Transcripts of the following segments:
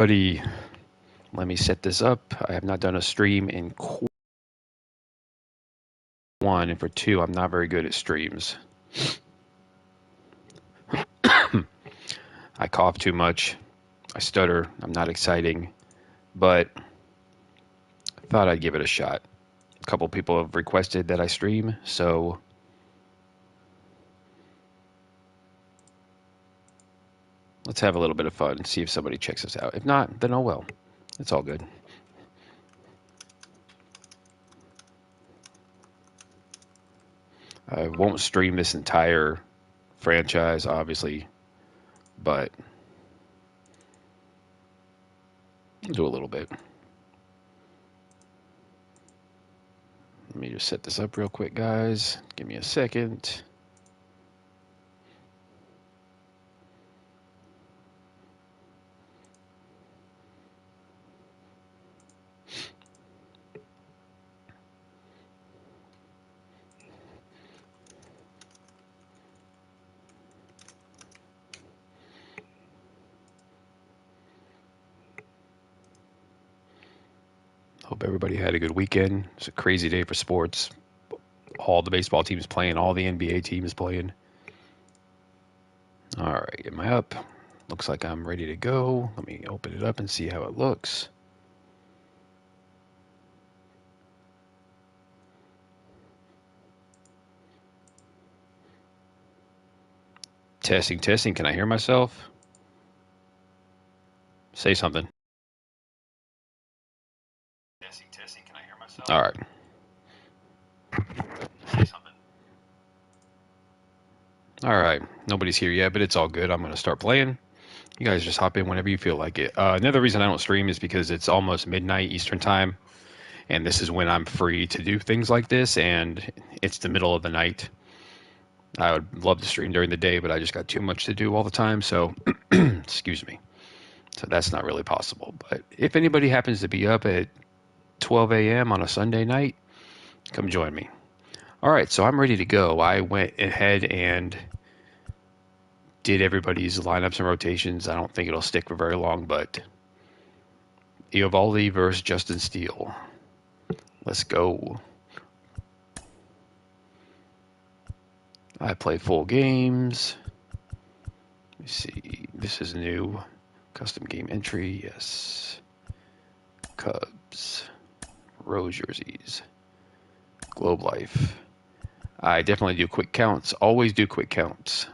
Buddy, let me set this up. I have not done a stream in one, and for two, I'm not very good at streams. I cough too much. I stutter. I'm not exciting, but I thought I'd give it a shot. A couple people have requested that I stream, so let's have a little bit of fun and see if somebody checks us out. If not, then oh well. It's all good. I won't stream this entire franchise, obviously, but I'll do a little bit. Let me just set this up real quick, guys. Give me a second. Hope everybody had a good weekend. It's a crazy day for sports. All the baseball teams playing, all the NBA teams playing. All right, am I up? Looks like I'm ready to go. Let me open it up and see how it looks. Testing, testing. Can I hear myself? Say something. Testing, testing. Can I hear myself? All right. Say something. All right. Nobody's here yet, but it's all good. I'm going to start playing. You guys just hop in whenever you feel like it. Another reason I don't stream is because it's almost midnight Eastern time, and this is when I'm free to do things like this, and it's the middle of the night. I would love to stream during the day, but I just got too much to do all the time, so excuse me. So that's not really possible. But if anybody happens to be up at 12 a.m. on a Sunday night, come join me. All right, so I'm ready to go. I went ahead and did everybody's lineups and rotations. I don't think it'll stick for very long, but Eovaldi versus Justin Steele. Let's go. I play full games. Let me see. This is new. Custom game entry. Yes. Cubs. Rose jerseys. Globe Life. I definitely do quick counts. Always do quick counts.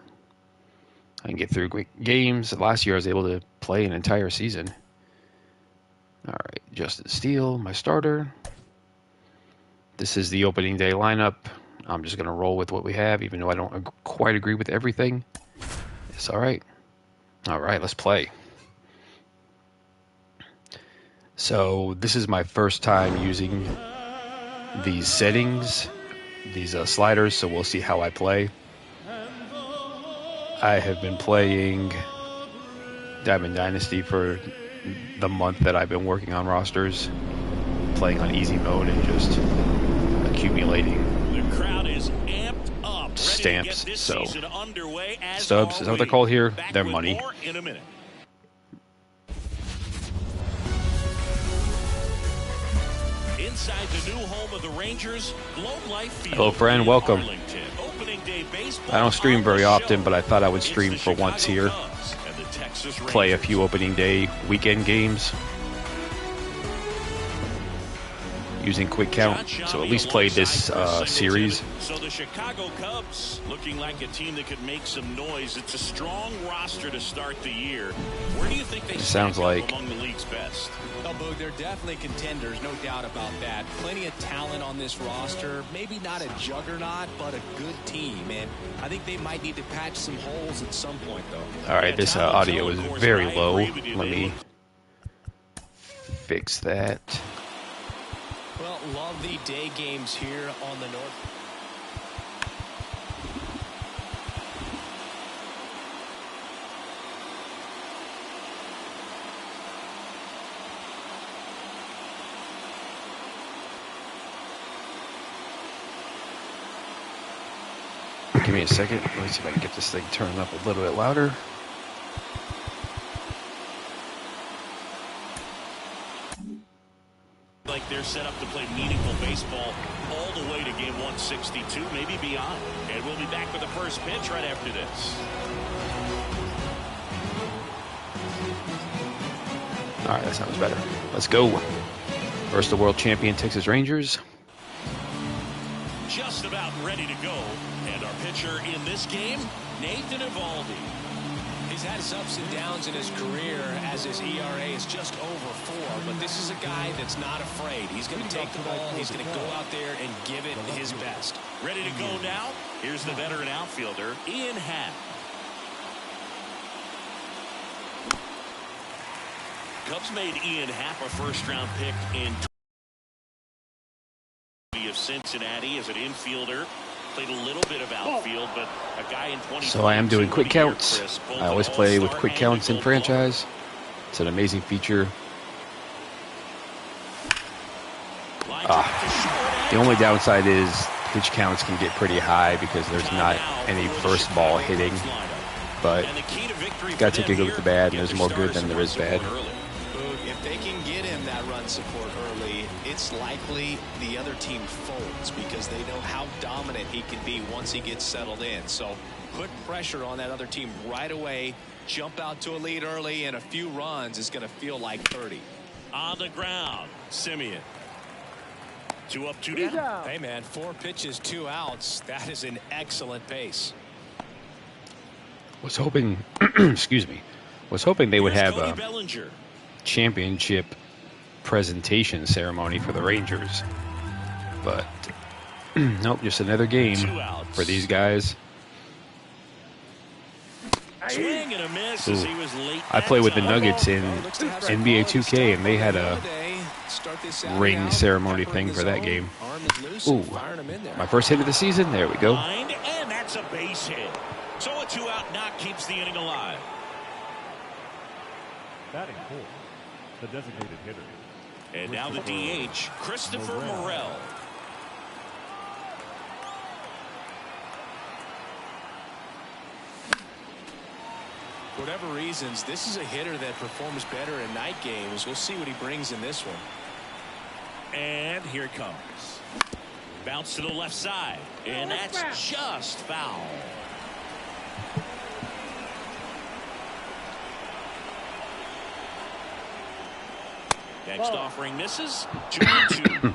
I can get through quick games. Last year I was able to play an entire season. All right. Justin Steele, my starter. This is the opening day lineup. I'm just going to roll with what we have, even though I don't quite agree with everything. It's all right. All right, let's play. So this is my first time using these settings, these sliders, so we'll see how I play. I have been playing Diamond Dynasty for the month that I've been working on rosters, playing on easy mode and just accumulating stamps. So stubs, is that what they're called here? They're money. Inside the new home of the Rangers, Globe Life Field. Hello, friend. Welcome. I don't stream very often, but I thought I would stream for once here. Play a few opening day weekend games using quick count, so at least play this series. So the Chicago Cubs looking like a team that could make some noise. It's a strong roster to start the year. Where do you think they sounds like among the league's best? Oh, Boog, they're definitely contenders, no doubt about that. Plenty of talent on this roster. Maybe not a juggernaut, but a good team. And I think they might need to patch some holes at some point, though. All right, this audio is very low. Let me fix that. Well, love the day games here on the North. Give me a second. Let me see if I can get this thing turned up a little bit louder. like they're set up to play meaningful baseball all the way to game 162, maybe beyond. And we'll be back with the first pitch right after this. All right, that sounds better. Let's go. Versus the world champion Texas Rangers. Just about ready to go. And our pitcher in this game, Nathan Eovaldi. He's had his ups and downs in his career as his ERA is just over 4, but this is a guy that's not afraid. He's going to take the ball, he's going to go out there and give it his best. Ready to go now? Here's the veteran outfielder, Ian Happ. Cubs made Ian Happ a first-round pick in of Cincinnati as an infielder. Played a little bit of outfield, but a guy in 20. So I am doing quick counts. I always play with quick counts in franchise. It's an amazing feature. The only downside is pitch counts can get pretty high because there's not any first ball hitting. But you got to take a good with the bad, and there's more good than there is bad. If they can get him that run support early, it's likely the other team folds because they know how dominant he can be once he gets settled in. So put pressure on that other team right away. Jump out to a lead early, and a few runs is going to feel like 30. On the ground, Simeon. 2 up, 2 down. Hey, man, 4 pitches, 2 outs. That is an excellent pace. Was hoping, excuse me, was hoping they would have a championship presentation ceremony for the Rangers, but nope, just another game for these guys. Swing and a miss as he was late. I play with the Nuggets in NBA 2K, and they had a ring ceremony thing for that game. Ooh, my first hit of the season. There we go. And that's a base hit. So a 2-out knock keeps the inning alive. Batting fourth, the designated hitter. And now the DH, Christopher Morel. For whatever reasons, this is a hitter that performs better in night games. We'll see what he brings in this one. And here it comes. Bounce to the left side. And that's just foul. Next offering misses. 2-2.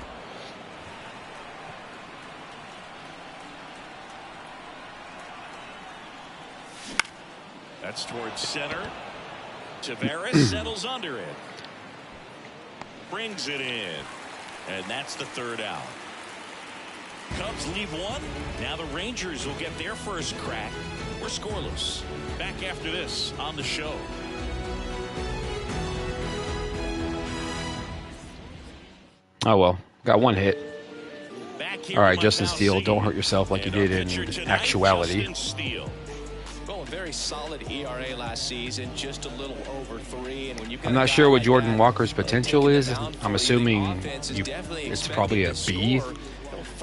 That's towards center. Tavares settles under it. Brings it in. And that's the 3rd out. Cubs leave 1. Now the Rangers will get their first crack. We're scoreless. Back after this on the show. Oh well, got 1 hit. All right, Justin Steele, don't hurt yourself like you did in actuality. Well, a very solid ERA last season, just a little over 3. And when I'm not sure what Jordan Walker's potential is. I'm assuming it's probably a B.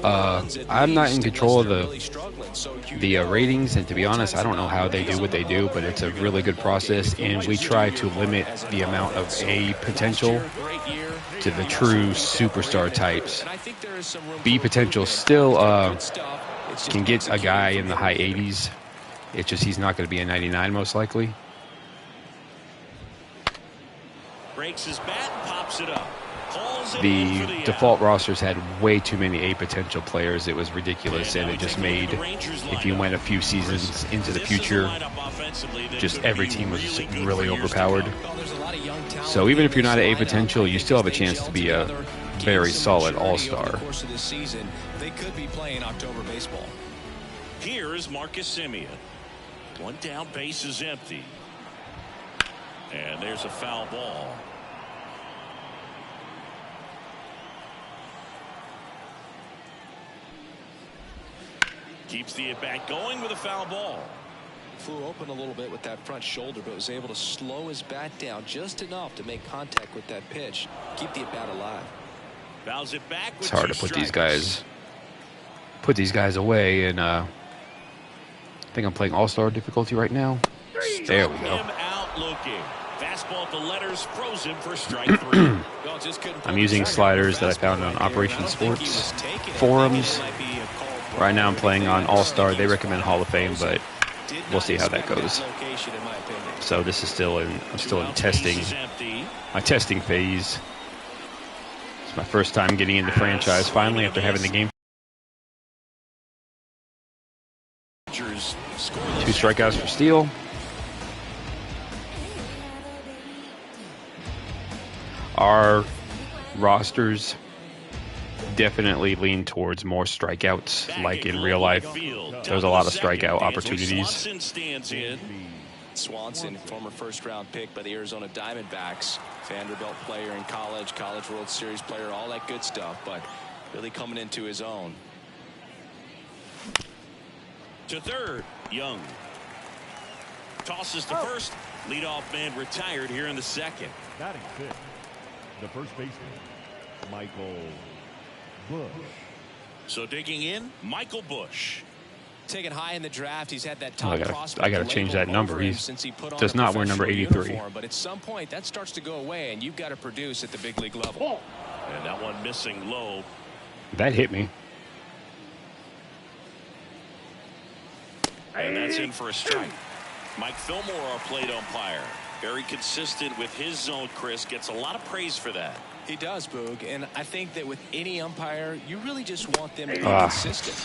I'm not in control of the ratings, and to be honest, I don't know how they do what they do, but it's a really good process, and we try to limit the amount of A potential to the true superstar types. B potential still can get a guy in the high 80s. It's just he's not going to be a 99 most likely. Breaks his bat, pops it up. The default rosters had way too many A potential players. It was ridiculous, and it just made, if you went a few seasons into the future, just every team was really overpowered. So even if you're not an A potential, you still have a chance to be a very solid all-star. They could be playing October baseball. Here is Marcus Semien. 1 down, base is empty. And there's a foul ball. Keeps the at-bat going with a foul ball. Flew open a little bit with that front shoulder, but was able to slow his bat down just enough to make contact with that pitch. Keep the at-bat alive. Fouls it back with it's hard to put these guys away, and I think I'm playing all-star difficulty right now. There we go. Him out looking. Fastball at the letters, frozen for strike 3. I'm using sliders that I found on Operation Sports forums. Right now I'm playing on All-Star. They recommend Hall of Fame, but we'll see how that goes. So this is I'm still in testing, my testing phase. It's my first time getting into franchise finally after having the game. 2 strikeouts for Steele. Our rosters definitely lean towards more strikeouts, like in real life. There's a lot of strikeout opportunities. Swanson, former first-round pick by the Arizona Diamondbacks, Vanderbilt player in college, College World Series player, all that good stuff, but really coming into his own. To third, Young. Tosses to first. Leadoff man retired here in the second. Batting fifth, the first baseman, Michael Busch. So digging in, Michael Busch. Taken high in the draft, he's had that top prospect. I gotta change that number. He does not wear number 83. Uniform, but at some point, that starts to go away, and you've got to produce at the big league level. And that one missing low. That hit me. And that's in for a strike. Mike Fillmore, our plate umpire. Very consistent with his zone, Chris. Gets a lot of praise for that. He does, Boog. And I think that with any umpire, you really just want them to be consistent.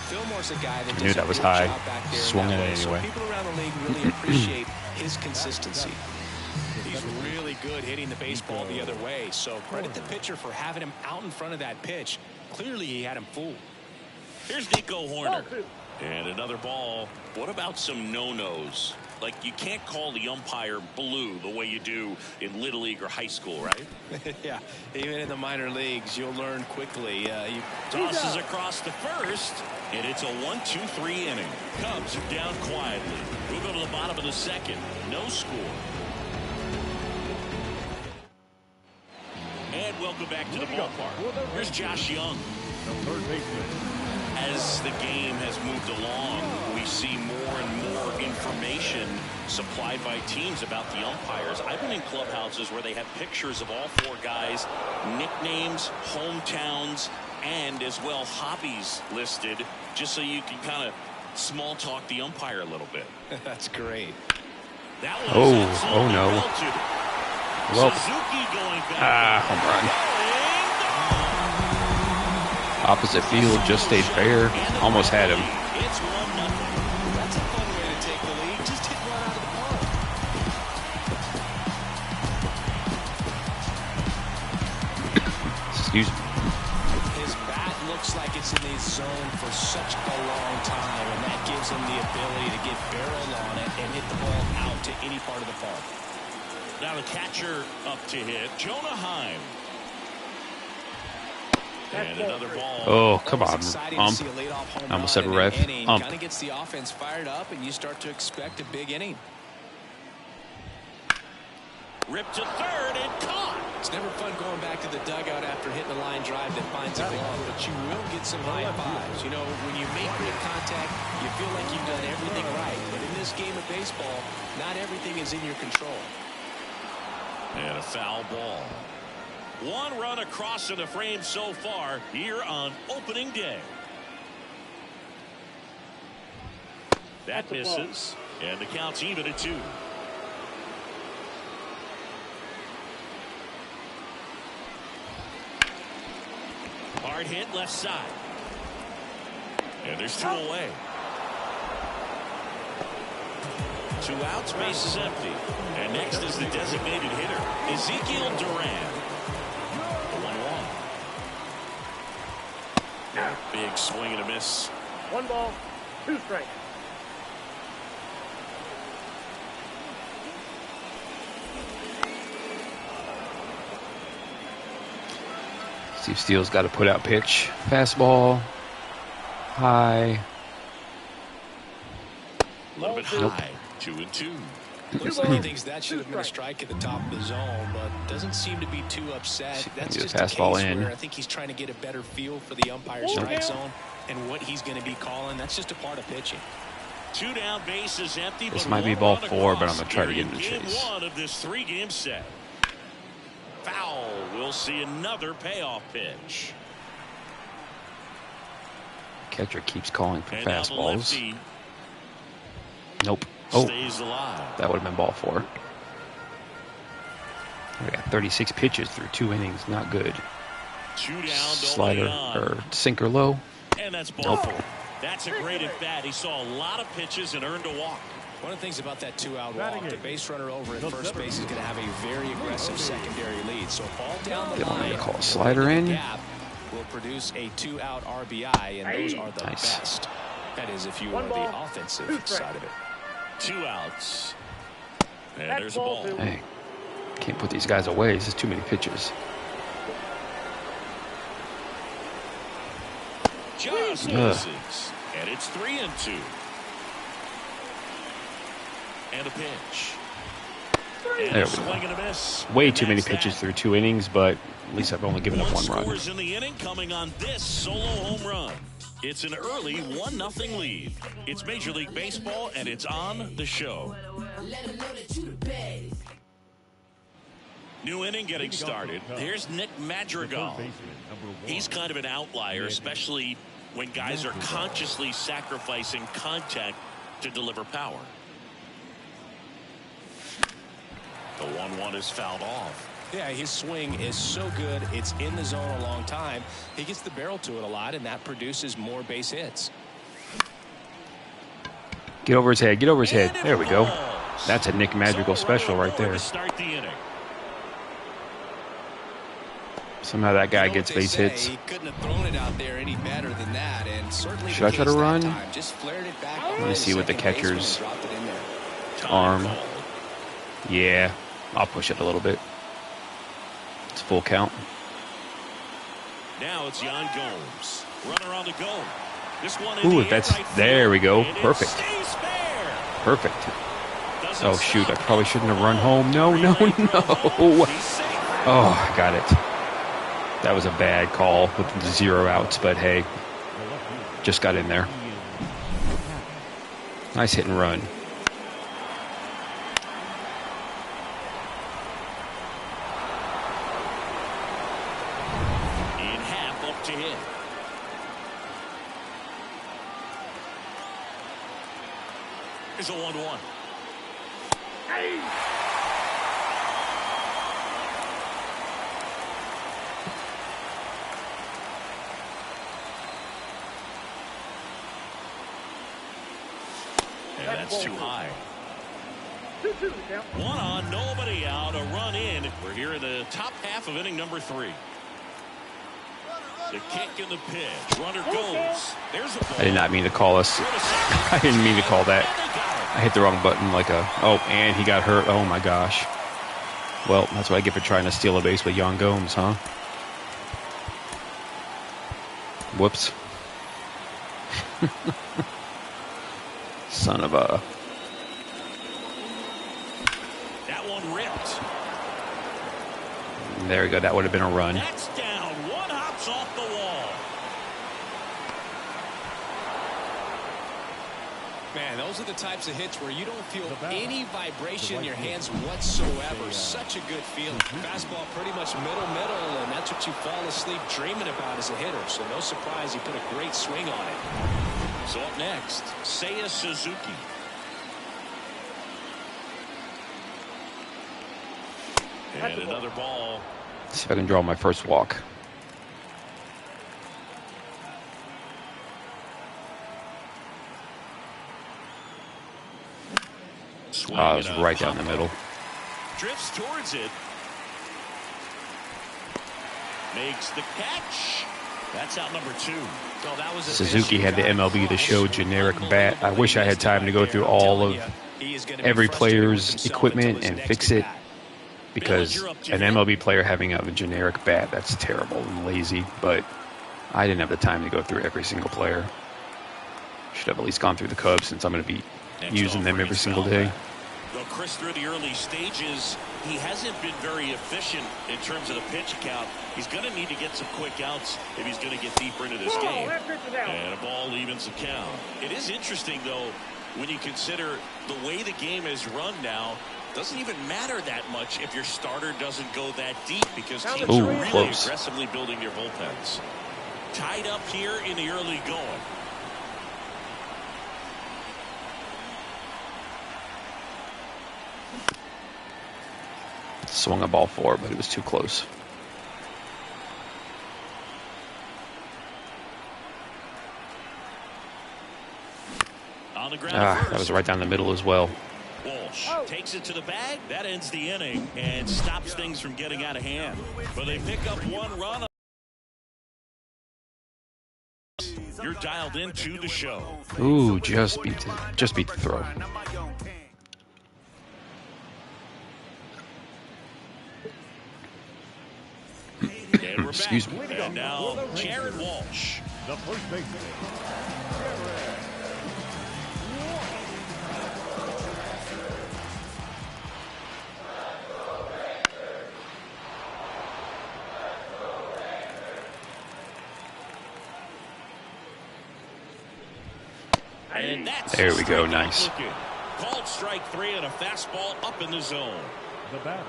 Fillmore's a guy that knew that was high. Swung it anyway. So people around the league really appreciate his consistency. He's really good hitting the baseball the other way. So credit the pitcher for having him out in front of that pitch. Clearly, he had him fooled. Here's Nico Horner. And another ball. What about some no-nos? Like, you can't call the umpire blue the way you do in Little League or high school, right? Yeah, even in the minor leagues, you'll learn quickly. He tosses across to first, and it's a 1-2-3 inning. Cubs are down quietly. We'll go to the bottom of the second. No score. And welcome back to the ballpark. Here's Josh Young. Third baseman. As the game has moved along, we see more and more information supplied by teams about the umpires. I've been in clubhouses where they have pictures of all 4 guys, nicknames, hometowns, and as well hobbies listed, just so you can kind of small talk the umpire a little bit. That's great. That was oh no. Well, Suzuki going back. Home run. Opposite field, just stayed fair. Almost had him. It's 1-0. That's a fun way to take the lead. Just hit one out of the park. Excuse me. His bat looks like it's in the zone for such a long time, and that gives him the ability to get barrel on it and hit the ball out to any part of the park. Now the catcher up to hit, Jonah Heim. And another ball. Oh, come on, ump. I almost said ref. Ump. Kind of gets the offense fired up, and you start to expect a big inning. Ripped to third and caught. It's never fun going back to the dugout after hitting a line drive that finds a glove, but you will get some high fives. You know, when you make great contact, you feel like you've done everything right. But in this game of baseball, not everything is in your control. And a foul ball. 1 run across in the frame so far here on opening day. That misses, and the count's even at 2. Hard hit left side. And there's 2 away. 2 outs, base is empty. And next is the designated hitter, Ezekiel Duran. Big swing and a miss. 1 ball, 2 strikes. Steve Steele's got to put out pitch. Fastball. High. A little bit high. 2-2. Looks like he thinks that should have been a strike at the top of the zone, but doesn't seem to be too upset. That's just a case where I think he's trying to get a better feel for the umpire's strike zone and what he's going to be calling. That's just a part of pitching. 2 down, bases empty. This but might be one ball run 4, but I'm across going to try to here get in the in chase. Game 1 of this 3-game set. Foul. We'll see another payoff pitch. Catcher keeps calling for And now the fastballs. lefty Nope. Oh, stays alive. that would have been ball 4. We got 36 pitches through 2 innings. Not good. 2 down, Slider nobody on. or sinker low. And that's ball 4. That's a great at bat. He saw a lot of pitches and earned a walk. One of the things about that 2-out walk, the base runner over at first base is going to have a very aggressive secondary lead. So ball down the They want me line, to call a slider in. gap will produce a 2-out RBI, and those are the Nice. best. That is, if you One are ball, the offensive 2 strikes. side of it. 2 outs. And That's there's a ball ball. 2. Hey, can't put these guys away. This is too many pitches. Just misses. And it's 3-2. And a pitch. And There a we go. swing and a miss. Way And too many that's pitches that. through 2 innings, but at least I've only given up 1 run. Scores in the inning coming on this solo home run. It's an early 1-0 lead. It's Major League Baseball, and it's on the show. New inning getting started. Here's Nick Madrigal. He's kind of an outlier, especially when guys are consciously sacrificing contact to deliver power. The 1-1 is fouled off. Yeah, his swing is so good. It's in the zone a long time. He gets the barrel to it a lot, and that produces more base hits. Get over his head. Get over his head. And it There we go. falls. That's a Nick Madrigal So special runner right over there. to start the inning. Somehow that guy You know gets what they base say, hits. He couldn't have thrown it out there any better than that, and certainly Should I try to run? Just flared it back. Let me see what the behind second baseman catcher's and dropped it in there. Time arm. called. Yeah, I'll push it a little bit. It's full count. Now it's Yan Gomes. Runner on the go. This one in Ooh, the air that's right there we go. field, and it Perfect. stays fair. Perfect. Doesn't Oh shoot, I stop. probably shouldn't have run home. No, no, Relay throw no. home. He's safe. Oh, I got it. That was a bad call with 0 outs, but hey, just got in there. Nice hit and run. In half up to hit. Here's a 1-1. And that's too high. 2-2 the count. 1 on, nobody out, a run in. We're here in the top half of inning number 3. The kick and the pitch. Runner goes. There's a ball. I did not mean to call us. I didn't mean to call that. I hit the wrong button like a... Oh, and he got hurt. Oh, my gosh. Well, that's what I get for trying to steal a base with Yan Gomes, huh? Whoops. Son of a... That one ripped. There we go. That would have been a run. That's down. One hops off the wall. Man, those are the types of hits where you don't feel any vibration in your hands whatsoever. Such a good feeling. Fastball pretty much middle, and that's what you fall asleep dreaming about as a hitter. So no surprise he put a great swing on it. So up next, Seiya Suzuki. And another ball. Let's see if I can draw my first walk. Swing It was and a right down the pop. middle. Drifts towards it. Makes the catch. That's out number 2. Oh, that was a Suzuki had the MLB The Show generic bat. I wish I had time to go through all of every player's equipment and fix it, because an MLB player having a generic bat, that's terrible and lazy, but I didn't have the time to go through every single player. Should have at least gone through the Cubs, since I'm going to be using them every single day. Well, Chris, through the early stages, he hasn't been very efficient in terms of the pitch count. He's going to need to get some quick outs if he's going to get deeper into this game. That pitch is out. And a ball evens the count. It is interesting, though, when you consider the way the game is run now, doesn't even matter that much if your starter doesn't go that deep because teams are really close. aggressively building their bullpens. Tied up here in the early going. Swung a ball for, but it was too close. On the ground That was right down the middle as well. Walsh takes it to the bag. That ends the inning and stops things from getting out of hand. But they pick up one run. You're dialed into the show. Ooh, just beat the throw. And we're Excuse back. me. And now Jared Walsh. The first baseman. And that's There we go, nice. Called strike 3 and a fastball up in the zone. The batter.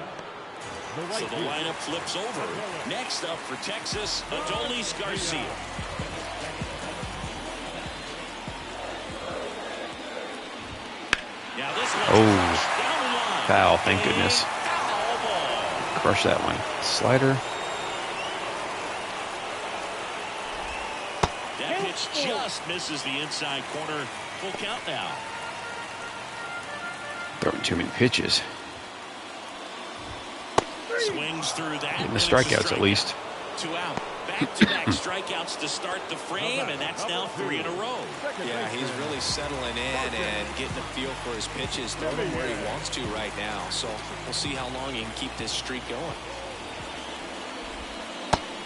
So the lineup flips over. Next up for Texas, Adolis Garcia. Now this one's Oh, down the line. foul, thank goodness. Foul ball. Crush that one. Slider. That pitch just misses the inside corner. Full count now. Throwing too many pitches. Swings through that. Getting the strikeouts at least. 2 out. Back-to-back strikeouts to start the frame, and that's now 3 in a row. Yeah, he's really settling in and getting a feel for his pitches, throwing them where he wants to right now. So we'll see how long he can keep this streak going.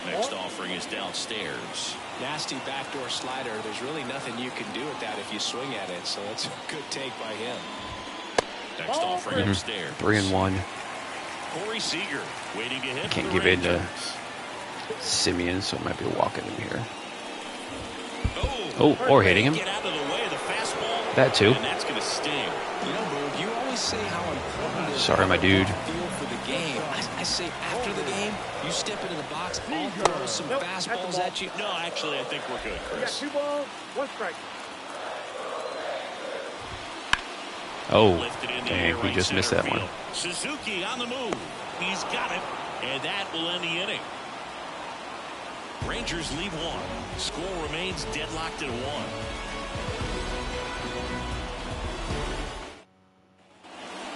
Next offering is downstairs. Nasty backdoor slider. There's really nothing you can do with that if you swing at it. So that's a good take by him. Next offering upstairs. 3-1. Corey Seager waiting to hit. Can't give in to Simeon, so it might be a walk at him here. Oh, or hitting him. Get out of the way of the fastball. That too. And that's going to sting. You know, Boog, you always say how important it is Sorry, my dude. to feel for the game. I say after the game, you step into the box, I'll throw some fastballs at you. No, actually, I think we're good, We got Chris. 2 balls, 1 strike. Oh, Lifted in the dang, air, we right just missed center that one. field. Suzuki on the move. He's got it, and that will end the inning. Rangers lead 1. Score remains deadlocked at 1.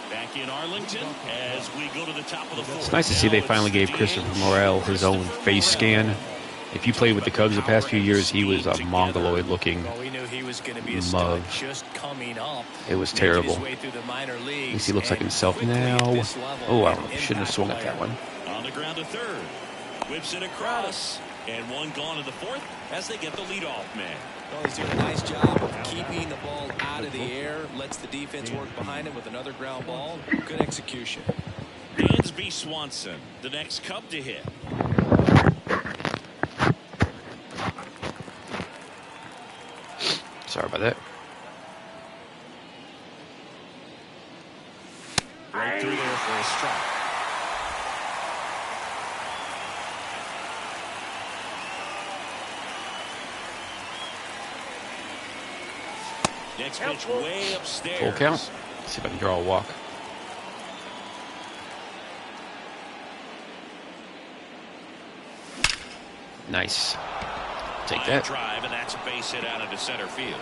Back in Arlington as we go to the top of the 4th. It's nice to see they finally gave Christopher Morel his own face scan. If you played with the Cubs the past few years, he was a mongoloid-looking Well, we knew he was going to be a mug. stud just coming up. It was making terrible. his way through the minor At leagues, least he looks like and himself quickly now. at this level, Oh, I an shouldn't have impact swung at that player. one. On the ground to third. Whips it across. And one gone in the 4th as they get the leadoff man. Well, he's doing a nice job of keeping the ball out of the air. Lets the defense work behind him with another ground ball. Good execution. Dansby Swanson, the next Cub to hit. Sorry about that. Right through there for a strike. Next pitch way upstairs. Full count. Let's see if I can draw a walk. Nice. Take Line that. drive, and that's a base hit out into center field.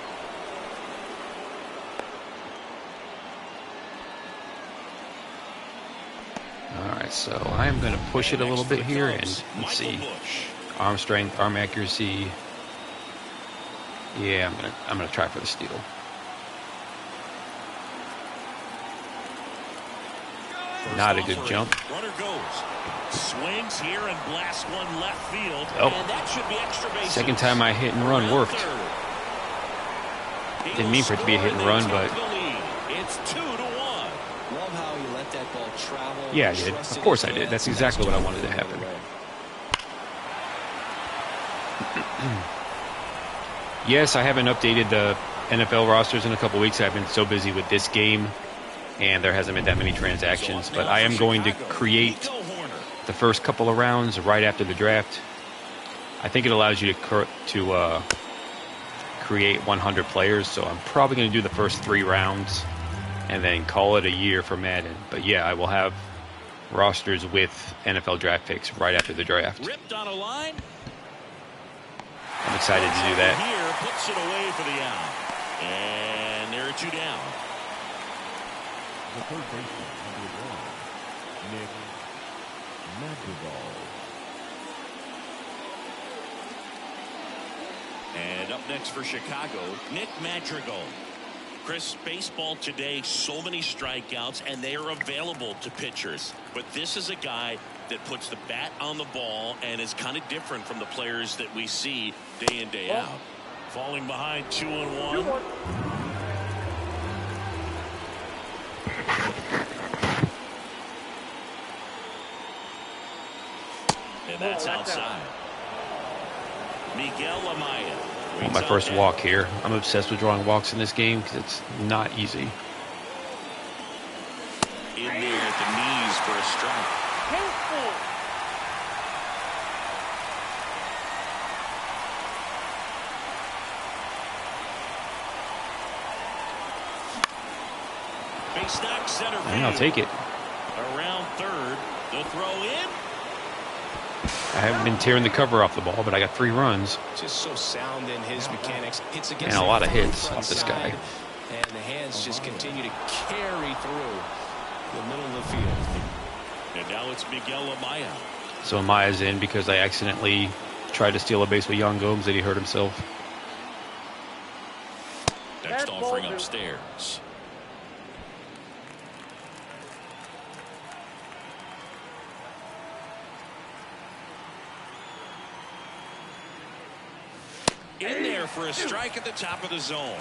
All right, so I'm going to push it a little bit here and let's see. Arm strength, arm accuracy. Yeah, I'm gonna try for the steal. Not a good jump. Runner goes. Swings here and blasts one left field. Oh. And that should be extra bases. Second time I hit and run worked. Didn't mean for it to be a hit and run, but it's 2-1. Love how you let that ball travel. yeah, I did. Of course I did. That's exactly what I wanted to happen. Yes, I haven't updated the NFL rosters in a couple weeks. I've been so busy with this game, and there hasn't been that many transactions. But I am going to create the first couple of rounds right after the draft. I think it allows you to create 100 players, so I'm probably going to do the first 3 rounds and then call it a year for Madden. But yeah, I will have rosters with NFL draft picks right after the draft. Ripped on a line. I'm excited to do that. Here puts it away for the out. And there are 2 down. The third baseman, number 1, Nick Madrigal. And up next for Chicago, Nick Madrigal. Chris, baseball today, so many strikeouts, and they are available to pitchers. But this is a guy that puts the bat on the ball and is kind of different from the players that we see day in, day out. Falling behind 2-1. And that's outside. Miguel Amaya. My first walk here. I'm obsessed with drawing walks in this game because it's not easy. In there at the knees for a strike. Base knock center field. And I'll take it. Around third. The throw in. I haven't been tearing the cover off the ball, but I got 3 runs. Just so sound in his mechanics. Hits against and a lot of hits off this guy. And the hands just continue to carry through the middle of the field. And now it's Miguel Amaya. So Amaya's in because I accidentally tried to steal a base with Young Gomes that he hurt himself. Next offering upstairs. In there for a strike at the top of the zone.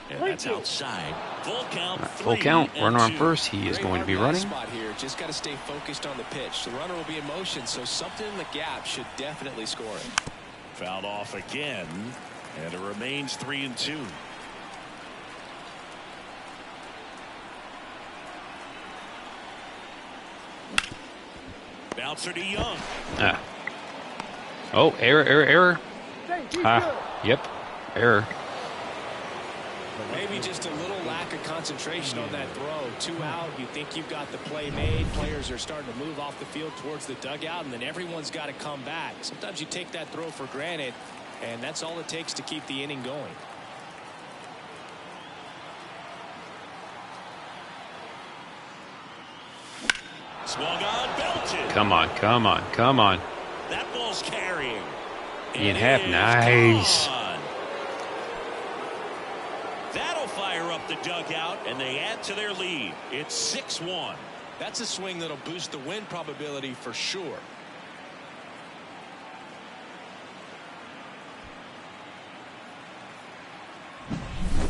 And that's outside. Full count. Right, full count. Runner on first. He is going to be running. Spot here. Just got to stay focused on the pitch. The runner will be in motion, so something in the gap should definitely score it. Fouled off again, and it remains 3-2. Bouncer to Young. Oh, error. Yep, error. Maybe just a little lack of concentration on that throw. 2 out. You think you've got the play made. Players are starting to move off the field towards the dugout, and then everyone's got to come back. Sometimes you take that throw for granted, and that's all it takes to keep the inning going. Swung on, belted. Come on. That ball's carrying. Ian Happ, nice. Gone. That'll fire up the dugout, and they add to their lead. It's 6-1. That's a swing that'll boost the win probability for sure.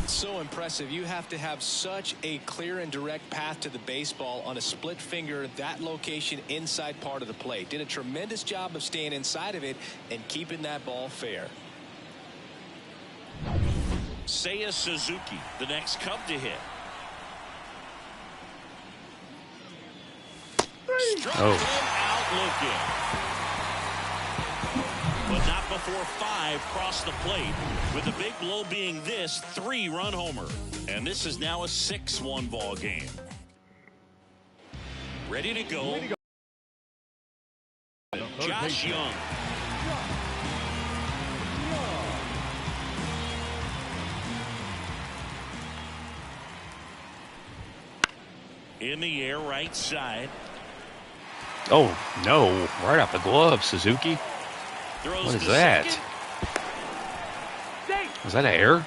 So impressive. You have to have such a clear and direct path to the baseball on a split finger, that location inside part of the plate. Did a tremendous job of staying inside of it and keeping that ball fair. Seiya Suzuki, the next Cub to hit. Struck him out looking. But not before 5 cross the plate, with the big blow being this 3-run homer. And this is now a 6-1 ball game. Ready to go. Josh Young. In the air, right side. Oh, no. Right off the glove, Suzuki. What is that? Was that an error?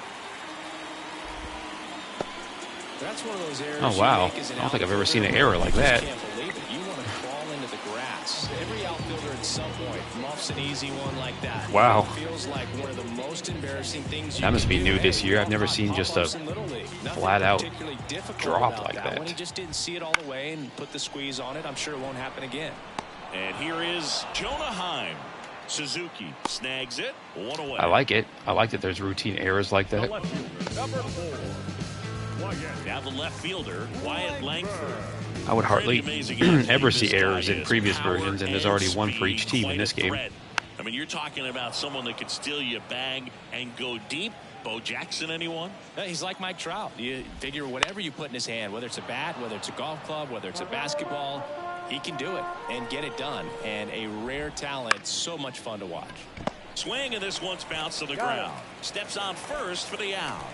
That's one of those errors. Oh, wow. I don't think I've ever seen an error like that. You want to crawl into the grass. Every outfielder at some point muffs an easy one like that. Wow. Feels like one of the most embarrassing things. That must be new this year. I've never seen just a flat out difficult drop about like that. When he that. just didn't see it all the way and put the squeeze on it, I'm sure it won't happen again. And here is Jonah Heim. Suzuki snags it. One away. I like it. I like that there's routine errors like The that. left fielder, number 4, Wyatt. Now the left fielder, Wyatt Langford. I would hardly Pretty amazing athlete ever this see errors guy in is. previous Power versions, and there's already one for each speed, team in quite this a game. threat. I mean, you're talking about someone that could steal your bag and go deep. Bo Jackson, anyone? He's like Mike Trout. You figure whatever you put in his hand, whether it's a bat, whether it's a golf club, whether it's a basketball, he can do it and get it done. And a rare talent, so much fun to watch. Swing, and this one's bounced to the ground. Steps on first for the out.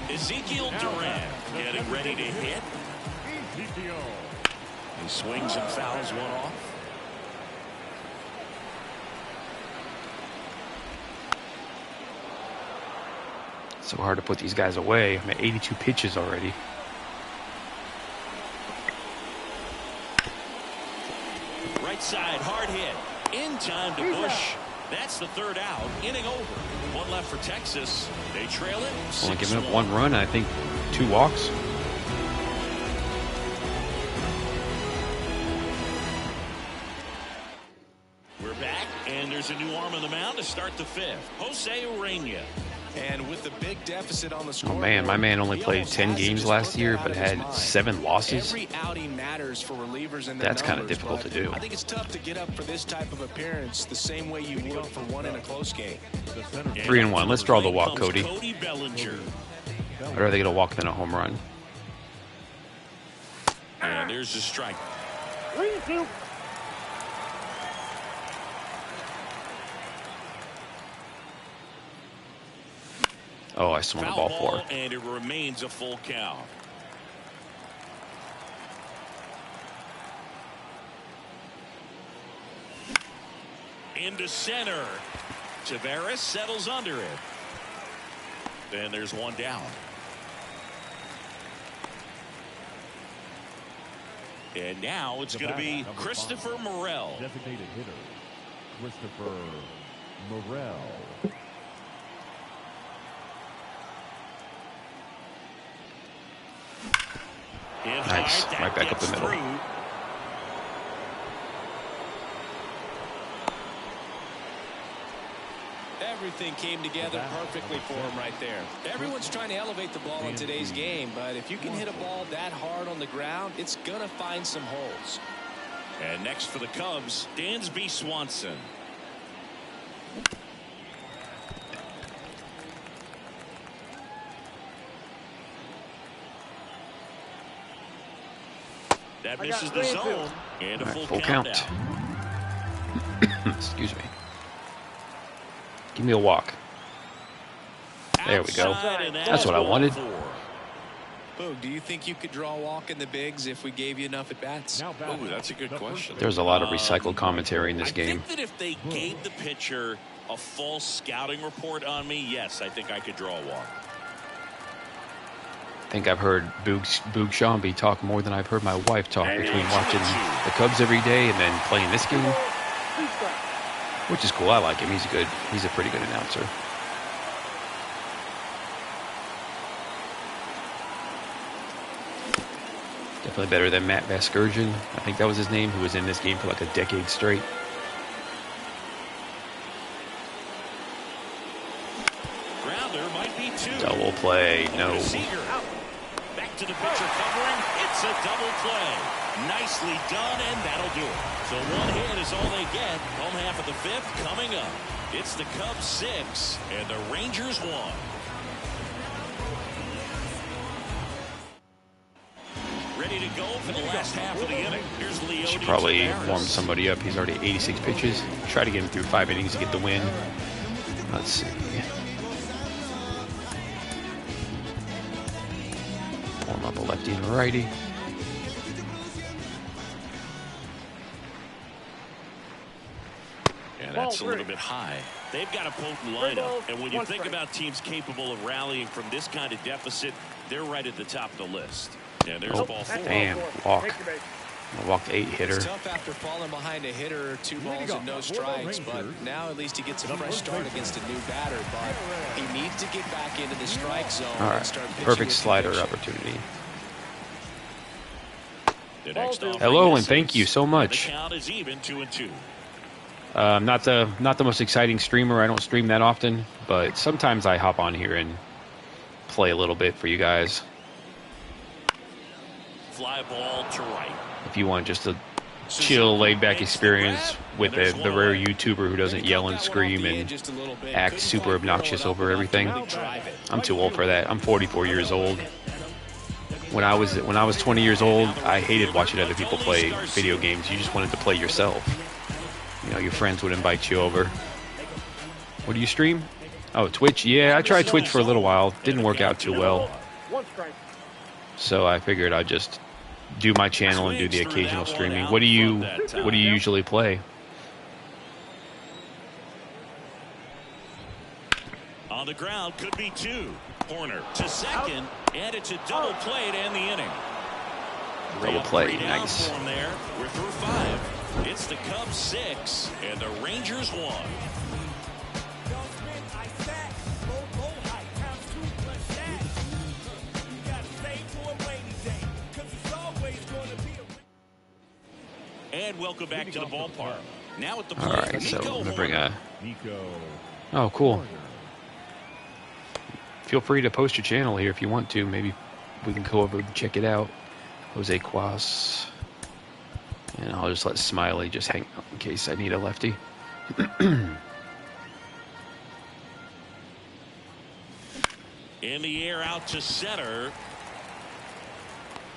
Ezekiel Duran getting ready to hit. Ezekiel. He swings and fouls one off. So hard to put these guys away. I'm at 82 pitches already. Right side, hard hit. In time to Bush. That's the third out. Inning over. One left for Texas. They trail it. Only giving up 6-1. one run, I think 2 walks. We're back, and there's a new arm on the mound to start the 5th. Jose Urena. And with the big deficit on the Oh scoreboard, man, my man only he played almost 10 has to games just last put year, that but out of his had mind. 7 losses. Every outing matters for relievers and their That's kind of numbers, difficult but to do. I think it's tough to get up for this type of appearance the same way you would for one in a close game. The center 3-1. Let's draw the walk, Comes Cody. Cody Bellinger. I'd rather get a walk than a home run. And there's the strike. 3-2. Oh, I swung the ball for. And it remains a full count. Into center. Tavares settles under it. And there's one down. And now it's going to be Christopher Morel. designated hitter, Christopher Morel. Nice. Right back up the middle. Everything came together perfectly for him right there. Everyone's trying to elevate the ball in today's game, but if you can hit a ball that hard on the ground, it's going to find some holes. And next for the Cubs, Dansby Swanson. That misses the zone. And a All right, full full count. Excuse me. Give me a walk. There we go. Outside, and That's what I ball wanted. 4. Boog, do you think you could draw a walk in the bigs if we gave you enough at bats? Now Oh, that's a good question. There's a lot of recycled commentary in this I game. think that if they gave the pitcher a false scouting report on me, yes, I think I could draw a walk. I think I've heard Boog Shambi talk more than I've heard my wife talk between watching the Cubs every day and then playing this game, which is cool. I like him. He's a pretty good announcer. Definitely better than Matt Vasgersian. I think that was his name, who was in this game for like a decade straight. Grounder might be 2. Double play. No. Seager out. Back to the pitcher covering. It's a double play. Nicely done, and that'll do it. So one hit is all they get. Home half of the 5th coming up. It's the Cubs 6 and the Rangers 1. Ready to go for the last half of the inning. Here's Leody. Should probably Tavares. warm somebody up. He's already 86 pitches. Try to get him through 5 innings to get the win. Let's see. Warm up a lefty and a righty. And that's a little bit high. They've got a potent lineup, and when you think about teams capable of rallying from this kind of deficit, they're right at the top of the list. And there's ball 4. Damn, walk. I walked 8-hitter. It's tough after falling behind a hitter, 2 balls and no strikes, but now at least he gets a fresh start against a new batter. But he needs to get back into the strike zone and start pitching. Perfect slider opportunity. Hello and thank you so much. The count is even 2-2. Not the most exciting streamer. I don't stream that often, but sometimes I hop on here and play a little bit for you guys. Fly ball to right. If you want just a chill, laid-back experience with the rare YouTuber who doesn't yell and scream and act super obnoxious over everything. I'm too old for that. I'm 44 years old. When I was 20 years old, I hated watching other people play video games. You just wanted to play yourself. You know, your friends would invite you over. What do you stream? Oh, Twitch? Yeah, I tried Twitch for a little while. Didn't work out too well. So I figured I'd just do my channel and do the occasional streaming. What do you usually play? On the ground, could be 2. Corner to second, and it's a double play to end the inning. Double play, nice. There. We're through 5. It's the Cubs 6 and the Rangers 1. And welcome back to the ballpark. Now at the plate. All right, so I'm gonna bring a. Nico. Oh, cool. Feel free to post your channel here if you want to. Maybe we can go over and check it out. Jose Quas. And I'll just let Smiley just hang out in case I need a lefty. In the air out to center.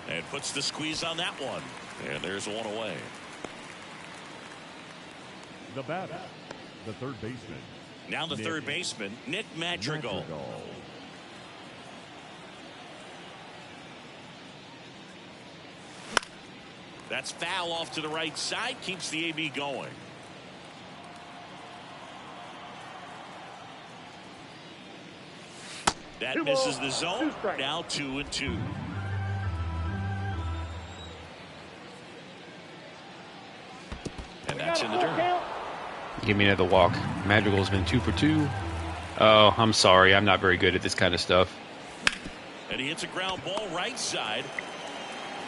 And puts the squeeze on that one. And there's one away. The batter, the third baseman. Now the third baseman, Nick Madrigal. That's foul off to the right side. Keeps the AB going. That misses the zone. Now 2-2. And that's in the dirt. Give me another walk. Madrigal's been 2 for 2. Oh, I'm sorry. I'm not very good at this kind of stuff. And he hits a ground ball right side.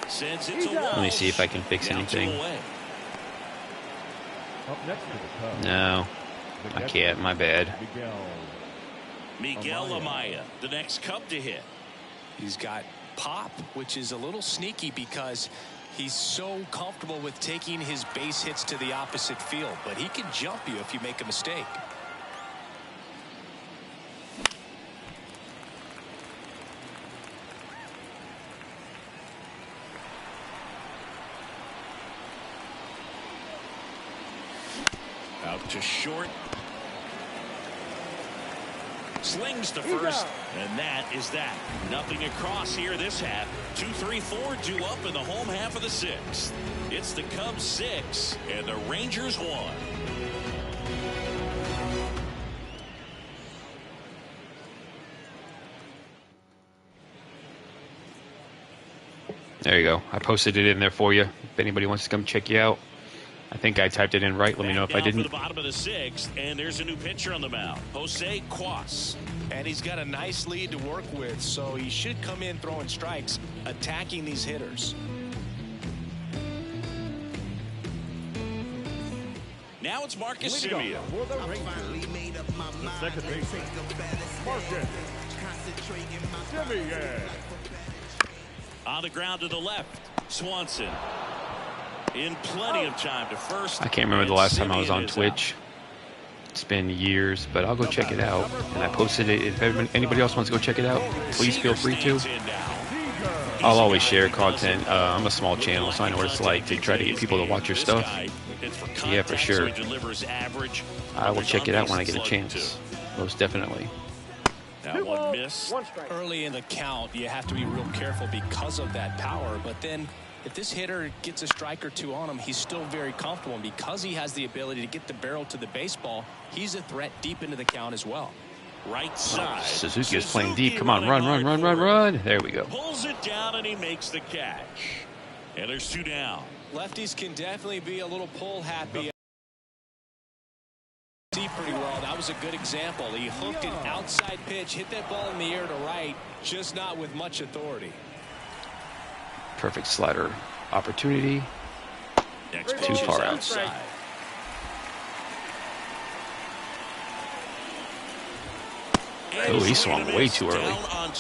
Sends it to Walsh. Let me see if I can fix anything. Up next to the Cubs. No, I can't. My bad. Miguel Amaya, the next Cub to hit. He's got pop, which is a little sneaky because he's so comfortable with taking his base hits to the opposite field, but he can jump you if you make a mistake. Out to short. Slings to first, and that is that. Nothing across here this half. 2-3-4 due up in the home half of the 6th. It's the Cubs 6 and the Rangers 1. There you go. I posted it in there for you. If anybody wants to come check you out. I think I typed it in right. Let me know if I didn't. To the bottom of the 6th, and there's a new pitcher on the mound, Jose Quas. And he's got a nice lead to work with, so he should come in throwing strikes, attacking these hitters. Now it's Marcus Semien. For the Rangers, the second baseman, Marcus Semien. On the ground to the left, Swanson. In plenty of time to first. I can't remember the last time I was on Twitch. It's been years, but I'll go check it out. And I posted it. If anybody else wants to go check it out, please feel free to. I'll always share content. I'm a small channel, so I know what it's like to try to get people to watch your stuff. Yeah, for sure. I will check it out when I get a chance. Most definitely. That one missed. Early in the count, you have to be real careful because of that power, but then if this hitter gets a strike or two on him, he's still very comfortable. And because he has the ability to get the barrel to the baseball, he's a threat deep into the count as well. Right side. Suzuki is playing deep. Come on, run. There we go. Pulls it down, and he makes the catch. And there's 2 down. Lefties can definitely be a little pull happy. See pretty well. That was a good example. He hooked an outside pitch, hit that ball in the air to right, just not with much authority. Perfect slider opportunity. Too far outside. Oh, he swung way too early. I'll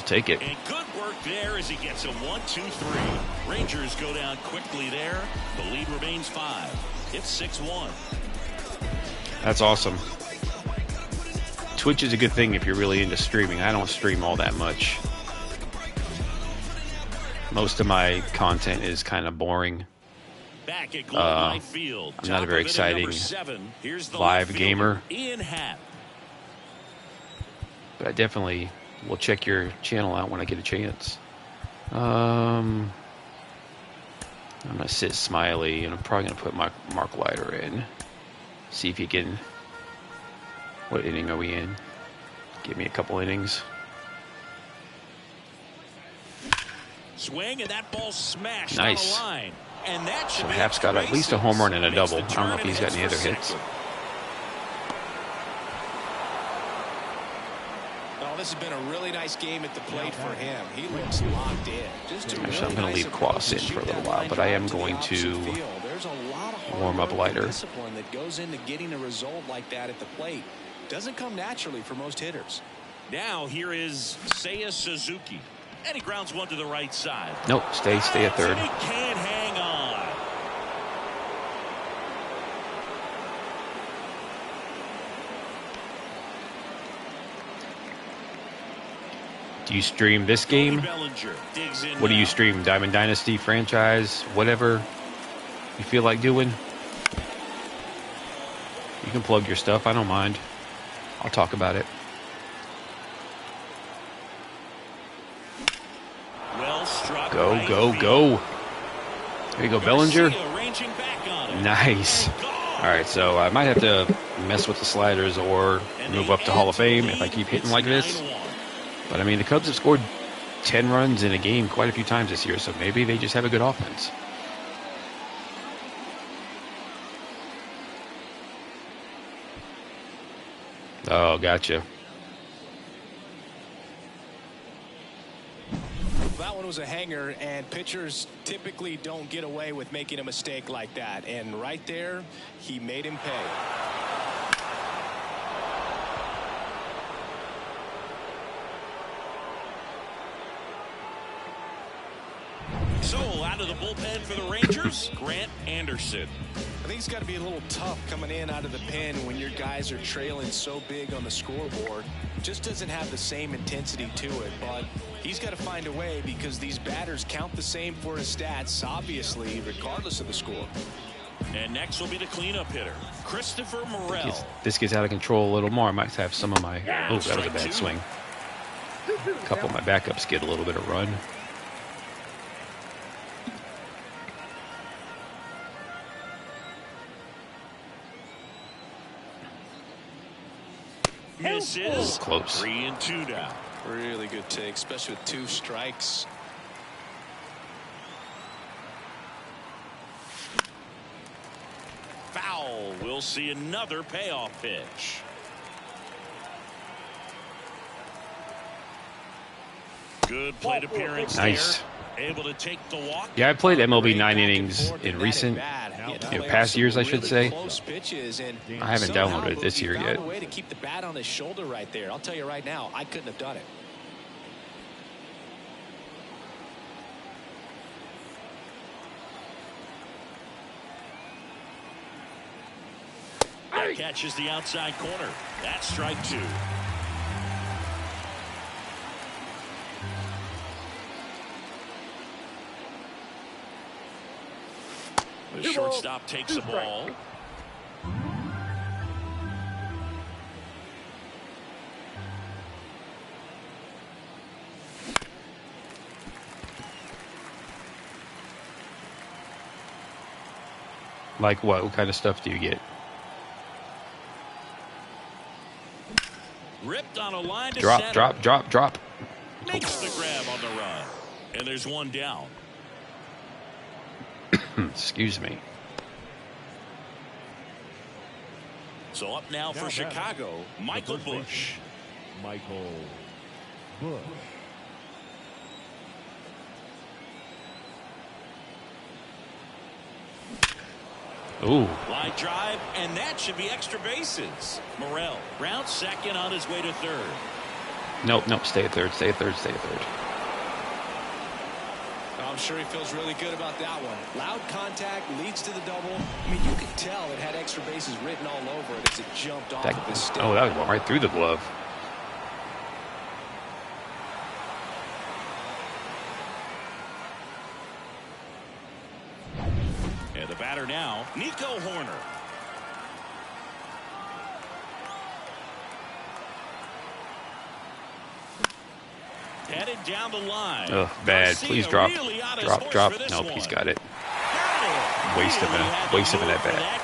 take it. And good work there as he gets a 1-2-3. Rangers go down quickly there. The lead remains 5. It's 6-1. That's awesome. Twitch is a good thing if you're really into streaming. I don't stream all that much. Most of my content is kind of boring. Back at Globe Field. I'm not a very exciting live gamer. But I definitely will check your channel out when I get a chance. I'm going to sit Smiley, and I'm probably going to put Mark Leiter in. See if he can... What inning are we in? Give me a couple innings. Swing, and that ball smashed nice. On the line. And that so Hap's got at least a home run and a double. I don't know if he's got any other hits. This has been a really nice game at the plate for him. He looks locked in. Actually, I'm going to leave Quas in for a little while, but I am going to warm up Leiter. Discipline that goes into getting a result like that at the plate doesn't come naturally for most hitters. Now here is Seiya Suzuki, and he grounds one to the right side. Nope, stay at third. He can't hang on. Do you stream this game? What do you stream? Diamond Dynasty, franchise, whatever you feel like doing? You can plug your stuff. I don't mind. I'll talk about it. Well struck. Go, go, go. There you go, Bellinger. Nice. All right, so I might have to mess with the sliders or move up to Hall of Fame if I keep hitting like this. But, I mean, the Cubs have scored 10 runs in a game quite a few times this year, so maybe they just have a good offense. Oh, gotcha. That one was a hanger, and pitchers typically don't get away with making a mistake like that. And right there, he made him pay. So, out of the bullpen for the Rangers, Grant Anderson. I think it's got to be a little tough coming in out of the pen when your guys are trailing so big on the scoreboard. Just doesn't have the same intensity to it, but he's got to find a way because these batters count the same for his stats, obviously, regardless of the score. And next will be the cleanup hitter, Christopher Morel. This gets out of control a little more. I might have some of my... Oh, that was a bad swing. A couple of my backups get a little bit of run. Misses. Close. 3-2 down. Really good take, especially with 2 strikes. Foul. We'll see another payoff pitch. Good plate appearance. Nice. There. Able to take the walk. Yeah, I played MLB 9 innings in recent, past years, I should say. I haven't downloaded it this year yet. Way to keep the bat on his shoulder right there. I'll tell you right now, I couldn't have done it. That catches the outside corner. That's strike 2. The shortstop takes the ball. Like what? What kind of stuff do you get? Ripped on a line to drop, center. drop. Makes the grab on the run. And there's one down. Excuse me. So up now for Chicago, Michael Busch. Michael Busch. Ooh. Line drive, and that should be extra bases. Morel, round second on his way to third. Nope. Stay at third. Stay at third. I'm sure he feels really good about that one. Loud contact leads to the double. I mean, you could tell it had extra bases written all over it as it jumped off of his stick. Oh, that went right through the glove. And the batter now, Nico Horner. Headed down the line. Ugh, bad. Garcia Please drop. really Drop. for this Nope, one. he's got it. Waste of an at bat.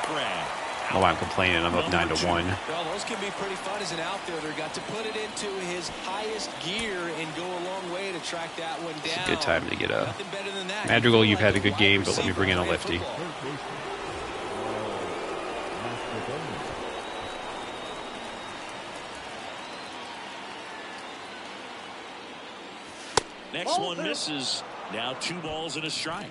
Oh, I'm complaining. I'm up 9-1. Well, those can be pretty fun as an outfielder. Got to put it into his highest gear and go a long way to track that one down. It's a good time to get a Nothing better than that. Madrigal. You've had a good game, but let me bring in a lefty. Next one misses. Now 2 balls and a strike.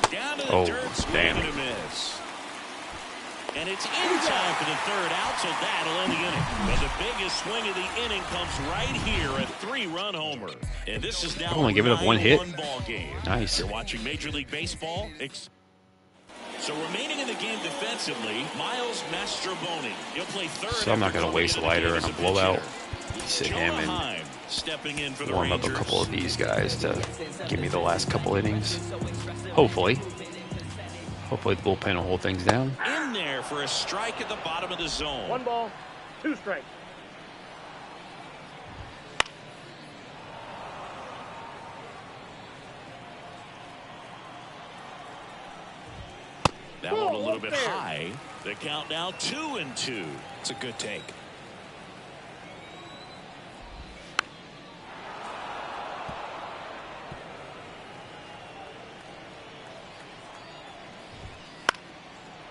Down to the dirt, swing and a miss. And it's in time for the third out, so that'll end the inning. But the biggest swing of the inning comes right here, a 3-run homer. And this is now only a giving up 1 hit. 9-1 ball game. Nice. You're watching Major League Baseball. So remaining in the game defensively, Miles Mastrobuoni. He'll play third. So I'm not going to waste a lighter in a blowout. Sit him and stepping in for the warm up a couple of these guys to give me the last couple innings. Hopefully the bullpen will hold things down. In there for a strike at the bottom of the zone. 1 ball, 2 strikes. That one a little bit high. The count now 2-2. It's a good take.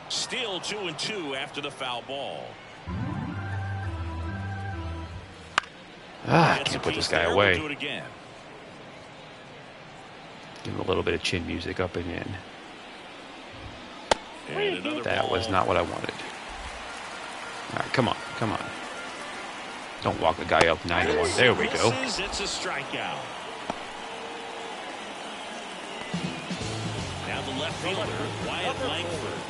Still 2-2 after the foul ball. I can't put this guy away. We'll do it again. Give him a little bit of chin music up and in. And another That ball. was not what I wanted. All right, come on. Don't walk the guy up 9-1. There we go. It's a strikeout. Now the left fielder, Wyatt Langford.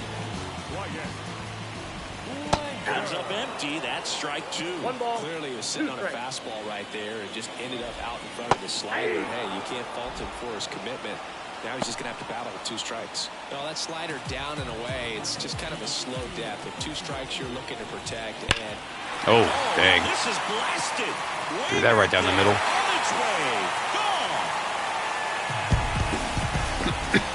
Comes up empty. That's strike 2. 1 ball. Clearly he was sitting on a fastball right there and just ended up out in front of the slider. Hey, you can't fault him for his commitment. Now he's just going to have to battle with 2 strikes. No, that slider down and away, it's just kind of a slow death. With 2 strikes, you're looking to protect. And Oh, dang. This is blasted. Threw that right down the middle. On its way. Gone.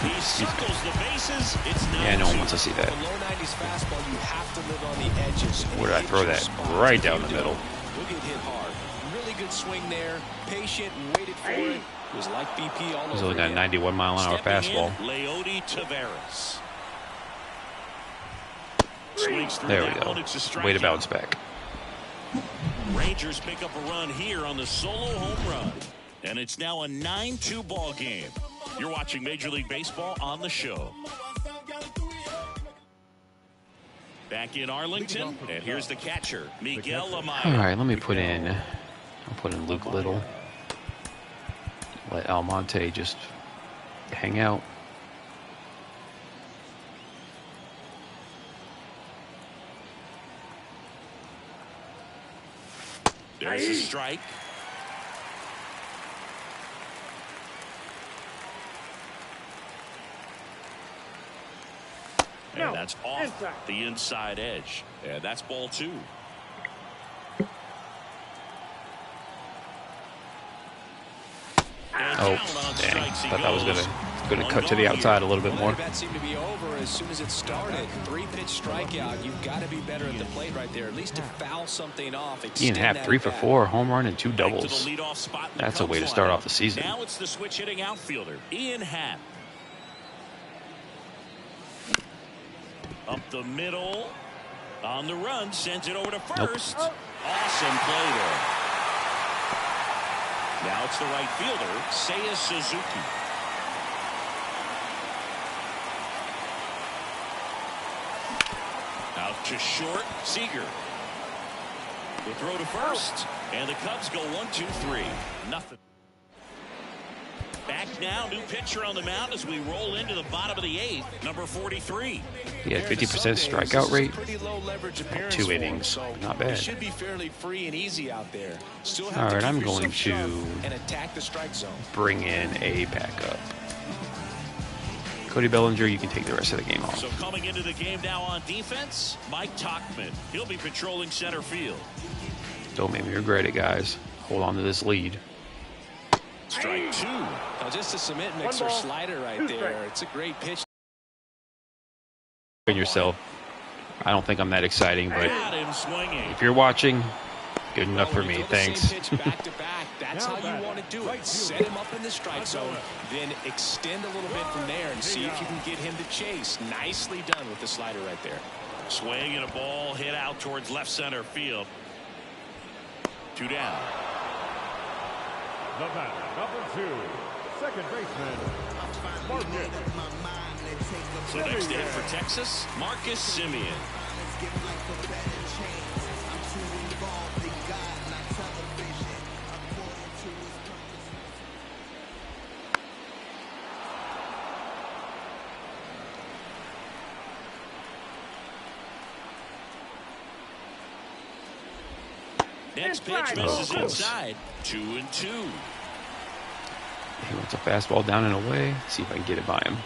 He circles the bases. It's 9-2. Yeah, no one wants to see that. the low 90s fastball, you have to live on the edges. Where did I throw that? Right down the middle. You'll get hit hard. Really good swing there. Patient, waited for it. It was like BP all He's over looking at again. 91-mile-an-hour fastball. Leody Taveras. Swings through There we that go. one. It's a Way to strikeout. bounce back. Rangers pick up a run here on the solo home run. And it's now a 9-2 ball game. You're watching Major League Baseball on the show. Back in Arlington, and here's the catcher, Miguel Amaya. All right, let me put in. I'll put in Luke Little. Let Almonte just hang out. There's a strike. And that's off the inside edge. And that's ball 2. Oh, dang. Thought that was gonna cut to the outside a little bit more. That seemed to be over as soon as it started. 3-pitch strikeout. You've got to be better at the plate right there. At least to foul something off. Ian Happ 3 for 4, home run and 2 doubles. That's a way to start off the season. Now it's the switch hitting outfielder, Ian Happ. Up the middle. On the run. Sends it over to first. Nope. Awesome play there. Now it's the right fielder, Seiya Suzuki. Out to short, Seager. The throw to first, and the Cubs go 1-2-3. Nothing. Back now, new pitcher on the mound as we roll into the bottom of the 8th, number 43. He had 50% strikeout rate. Pretty low leverage appearance 2 for him, innings, so not bad. It should be fairly free and easy out there. Still have All to right, keep I'm going yourself sharp to and attack the strike zone. bring in a backup. Cody Bellinger, you can take the rest of the game off. So coming into the game now on defense, Mike Tauchman. He'll be patrolling center field. Don't make me regret it, guys. Hold on to this lead. Strike 2. Now just a cement mixer slider right there. It's a great pitch. Yourself. I don't think I'm that exciting, but Got him swinging. if you're watching, good enough for me. Throw the same Thanks. pitch back to back. That's how you want to do it. Set him up in the strike zone, then extend a little bit from there and see if you can get him to chase. Nicely done with the slider right there. Swing and a ball hit out towards left center field. 2 down. The batter, number 2, second baseman, Marcus. So next in for Texas, Marcus Semien. Next pitch misses close. inside. 2-2. He wants a fastball down and away. See if I can get it by him.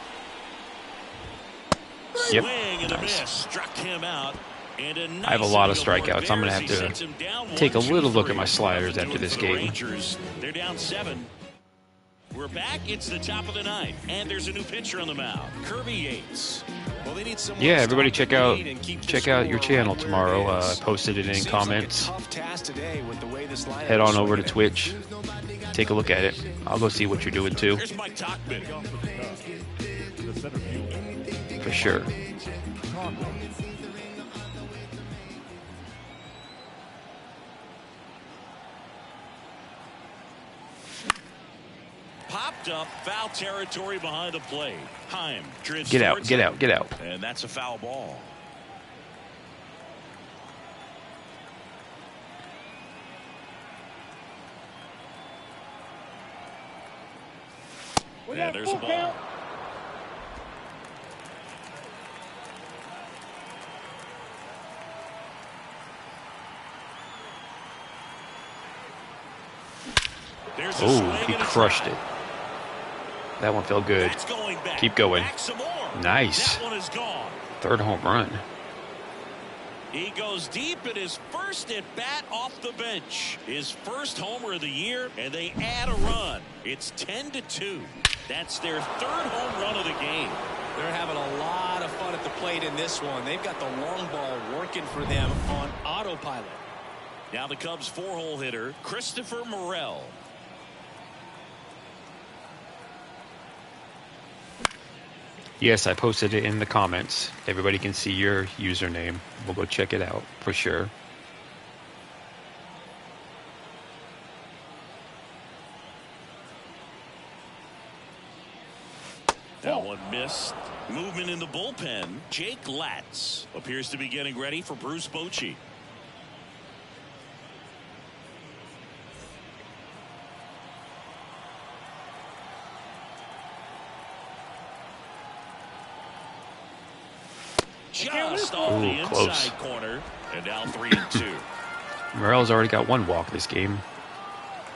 Yep. Swing and a Nice. miss. Struck him out. And a nice I have a lot of inning aboard strikeouts. I'm going to Bears. have He sets him down to take a 1-2-3. little look at my sliders Nothing after this doing for the game. Rangers. They're down 7. We're back. It's the top of the 9th. And there's a new pitcher on the mound. Kirby Yates. Well, they need someone Yeah, to everybody stop check the out lead and keep the check out your score channel where it tomorrow. I is. posted it in Seems comments. like a tough task today with the way this lineup Head is on over to swinging. Twitch. Take a look at it. I'll go see what you're doing too, Here's Mike Tauchman. The center field, for sure. Popped up, foul territory behind the plate. Heim drifts Get out, towards get him, out, get out. and that's a foul ball. And there's a ball. There's a Oh, swing he and a crushed drive. it. That one felt good. That's going back. Keep going. Back some more. Nice. That one is gone. Third home run. He goes deep in his first at bat off the bench. His first homer of the year, and they add a run. It's 10-2. That's their third home run of the game. They're having a lot of fun at the plate in this one. They've got the long ball working for them on autopilot. Now the Cubs 4-hole hitter, Christopher Morel. Yes, I posted it in the comments. Everybody can see your username. We'll go check it out for sure. That one missed. Movement in the bullpen. Jake Latz appears to be getting ready for Bruce Bochy. Just off the inside close. corner. And now 3-2. Morel's already got one walk this game.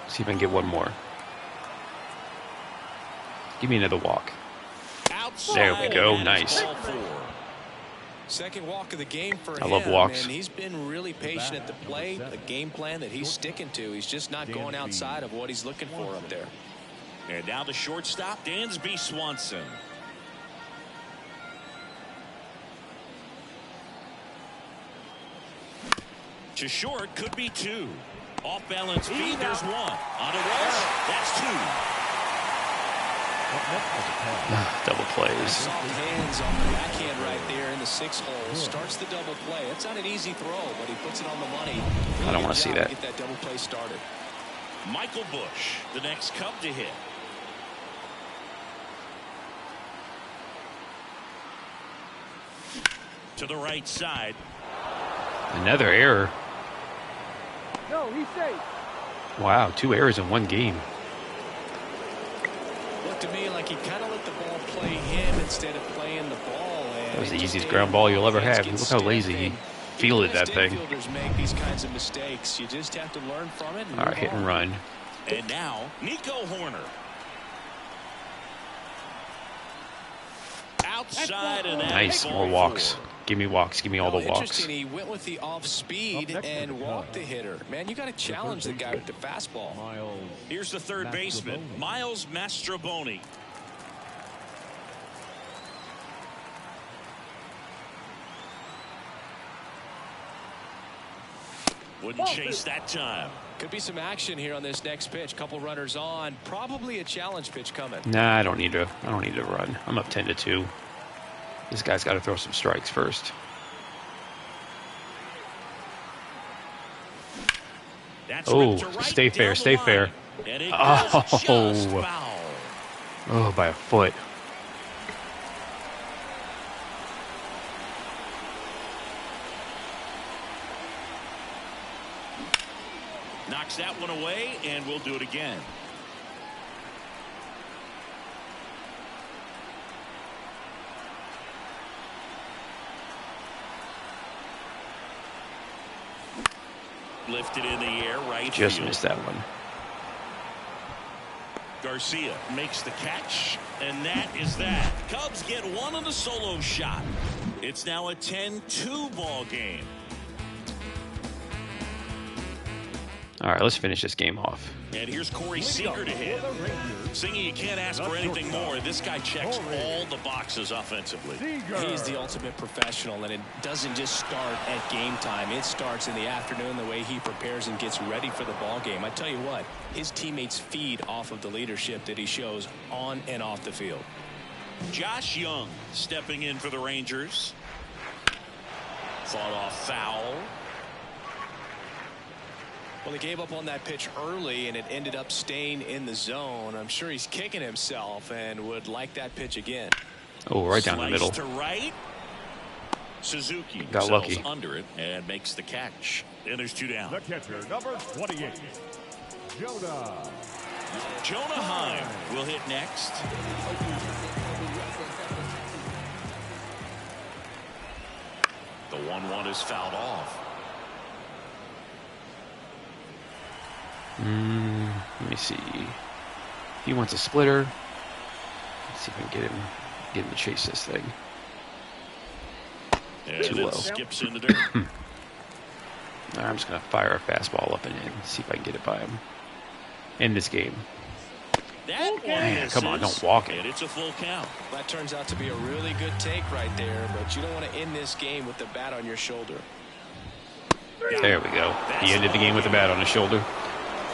See if I can get one more. Give me another walk. Outside, There we go. and it's Nice. ball 4. Second walk of the game for him. I love walks. And he's been really patient at the plate. A game plan that he's sticking to. He's just not going outside of what he's looking for up there. And now the shortstop, Dansby Swanson. To short, could be two. Off balance feed, there's one. On a rush, that's two. Double plays. Soft hands on the backhand right there in the 6 hole. Starts the double play. It's not an easy throw, but he puts it on the money. I don't want to see that. Get that double play started. Michael Bush, the next Cub to hit. To the right side. Another error. No, he's safe. Wow, 2 errors in 1 game. Looked to me like he kind of let the ball play him instead of playing the ball. And That was the easiest ground ball you'll ever have. Look how lazy he fielded that thing. Infielders make these kinds of mistakes. You just have to learn from it. All right, hit and run. And now, Nico Horner. Outside and Nice, more walks. Give me walks. Give me all the walks. Interesting, he went with the off speed and walked the hitter. Man, you got to challenge the guy with the fastball. Here's the third baseman, Miles Mastrobuoni. Wouldn't chase that time. Could be some action here on this next pitch. Couple runners on. Probably a challenge pitch coming. Nah, I don't need to run. I'm up 10-2. This guy's got to throw some strikes first. Oh, stay fair, stay fair. Oh, by a foot. Knocks that one away, and we'll do it again. Lifted in the air, right Just field. missed that one. Garcia makes the catch, and that is that. Cubs get one on the solo shot. It's now a 10-2 ball game. All right, let's finish this game off. And here's Corey Seager to hit. Singy, you can't ask for anything more. This guy checks all the boxes offensively. He's the ultimate professional, and it doesn't just start at game time. It starts in the afternoon, the way he prepares and gets ready for the ball game. I tell you what, his teammates feed off of the leadership that he shows on and off the field. Josh Young stepping in for the Rangers. Fought off foul. Well, he gave up on that pitch early, and it ended up staying in the zone. I'm sure he's kicking himself and would like that pitch again. Oh, right down the middle. To right. Suzuki got lucky under it and makes the catch. And there's 2 down. The catcher, number 28, Jonah. Jonah Heim will hit next. The 1-1 is fouled off. Let me see. He wants a splitter. Let's see if I can get him to chase this thing. And Too low. Skips in the dirt. I'm just gonna fire a fastball up and in. See if I can get it by him. End this game. Man, come on, don't walk it. And it's a full count. That turns out to be a really good take right there, but you don't want to end this game with the bat on your shoulder. There we go. He ended the game with the bat on his shoulder.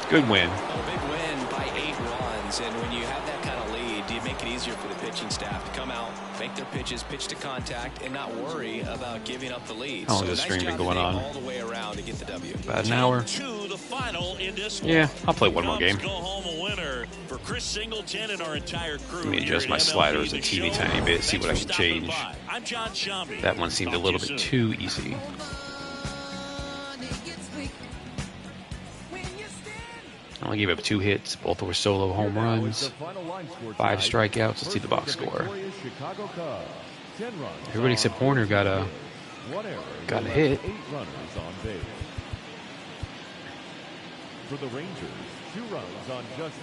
Good win. A big win by 8 runs, and when you have that kind of lead, you make it easier for the pitching staff to come out, make their pitches, pitch to contact, and not worry about giving up the lead. How long has this stream been going on? All the way around to get the W. About an hour. The final in this yeah, I'll play one more game. Go home a winner for Chris Singleton and our entire crew. Let me adjust my sliders a teeny tiny bit, see what I can change. I'm John Shambi. That one seemed a little bit too easy. I only gave up 2 hits. Both were solo home runs. 5 strikeouts. Let's see the box score. Everybody except Horner got a hit.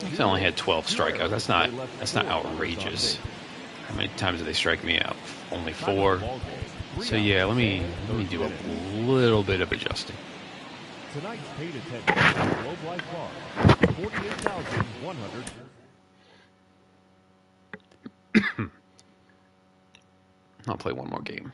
He's only had 12 strikeouts. That's not outrageous. How many times did they strike me out? Only 4. So yeah, let me do a little bit of adjusting. Tonight's paid attendance at Globe Life Bar, 48,100. I'll play one more game.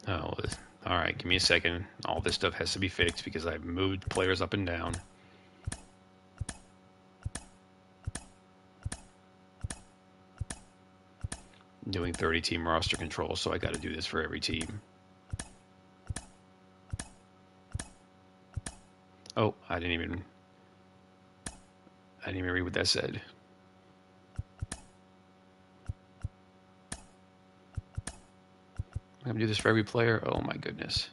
Oh, all right. Give me a second. All this stuff has to be fixed because I've moved players up and down. I'm doing 30-team roster control, so I got to do this for every team. Oh, I didn't even read what that said. I'm going to do this for every player? Oh my goodness.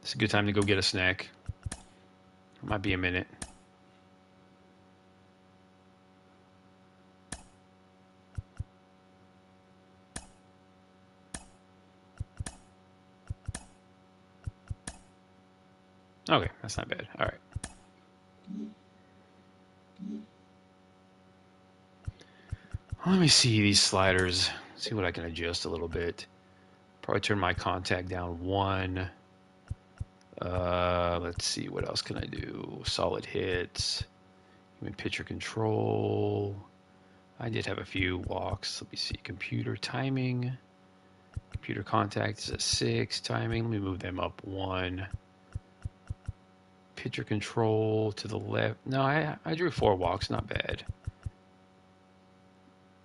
It's a good time to go get a snack. It might be a minute. Okay, that's not bad. All right. Let me see these sliders. See what I can adjust a little bit. Probably turn my contact down 1. Let's see, what else can I do? Solid hits. Even pitcher control. I did have a few walks. Let me see. Computer timing. Computer contact is a 6. Timing. Let me move them up 1. Pitcher control to the left. No, I drew 4 walks. Not bad.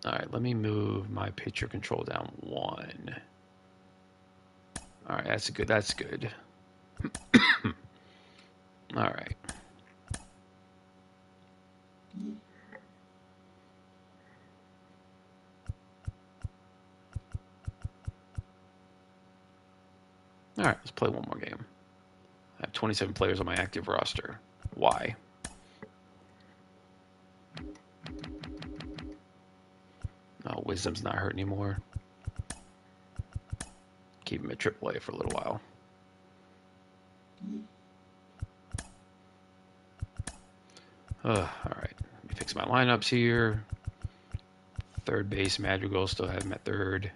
All right, let me move my pitcher control down 1. All right, that's good. That's good. All right. All right, let's play one more game. I have 27 players on my active roster. Why? Oh, Wisdom's not hurt anymore. Keep him at AAA for a little while. All right, let me fix my lineups here. Third base, Madrigal, still have him at third.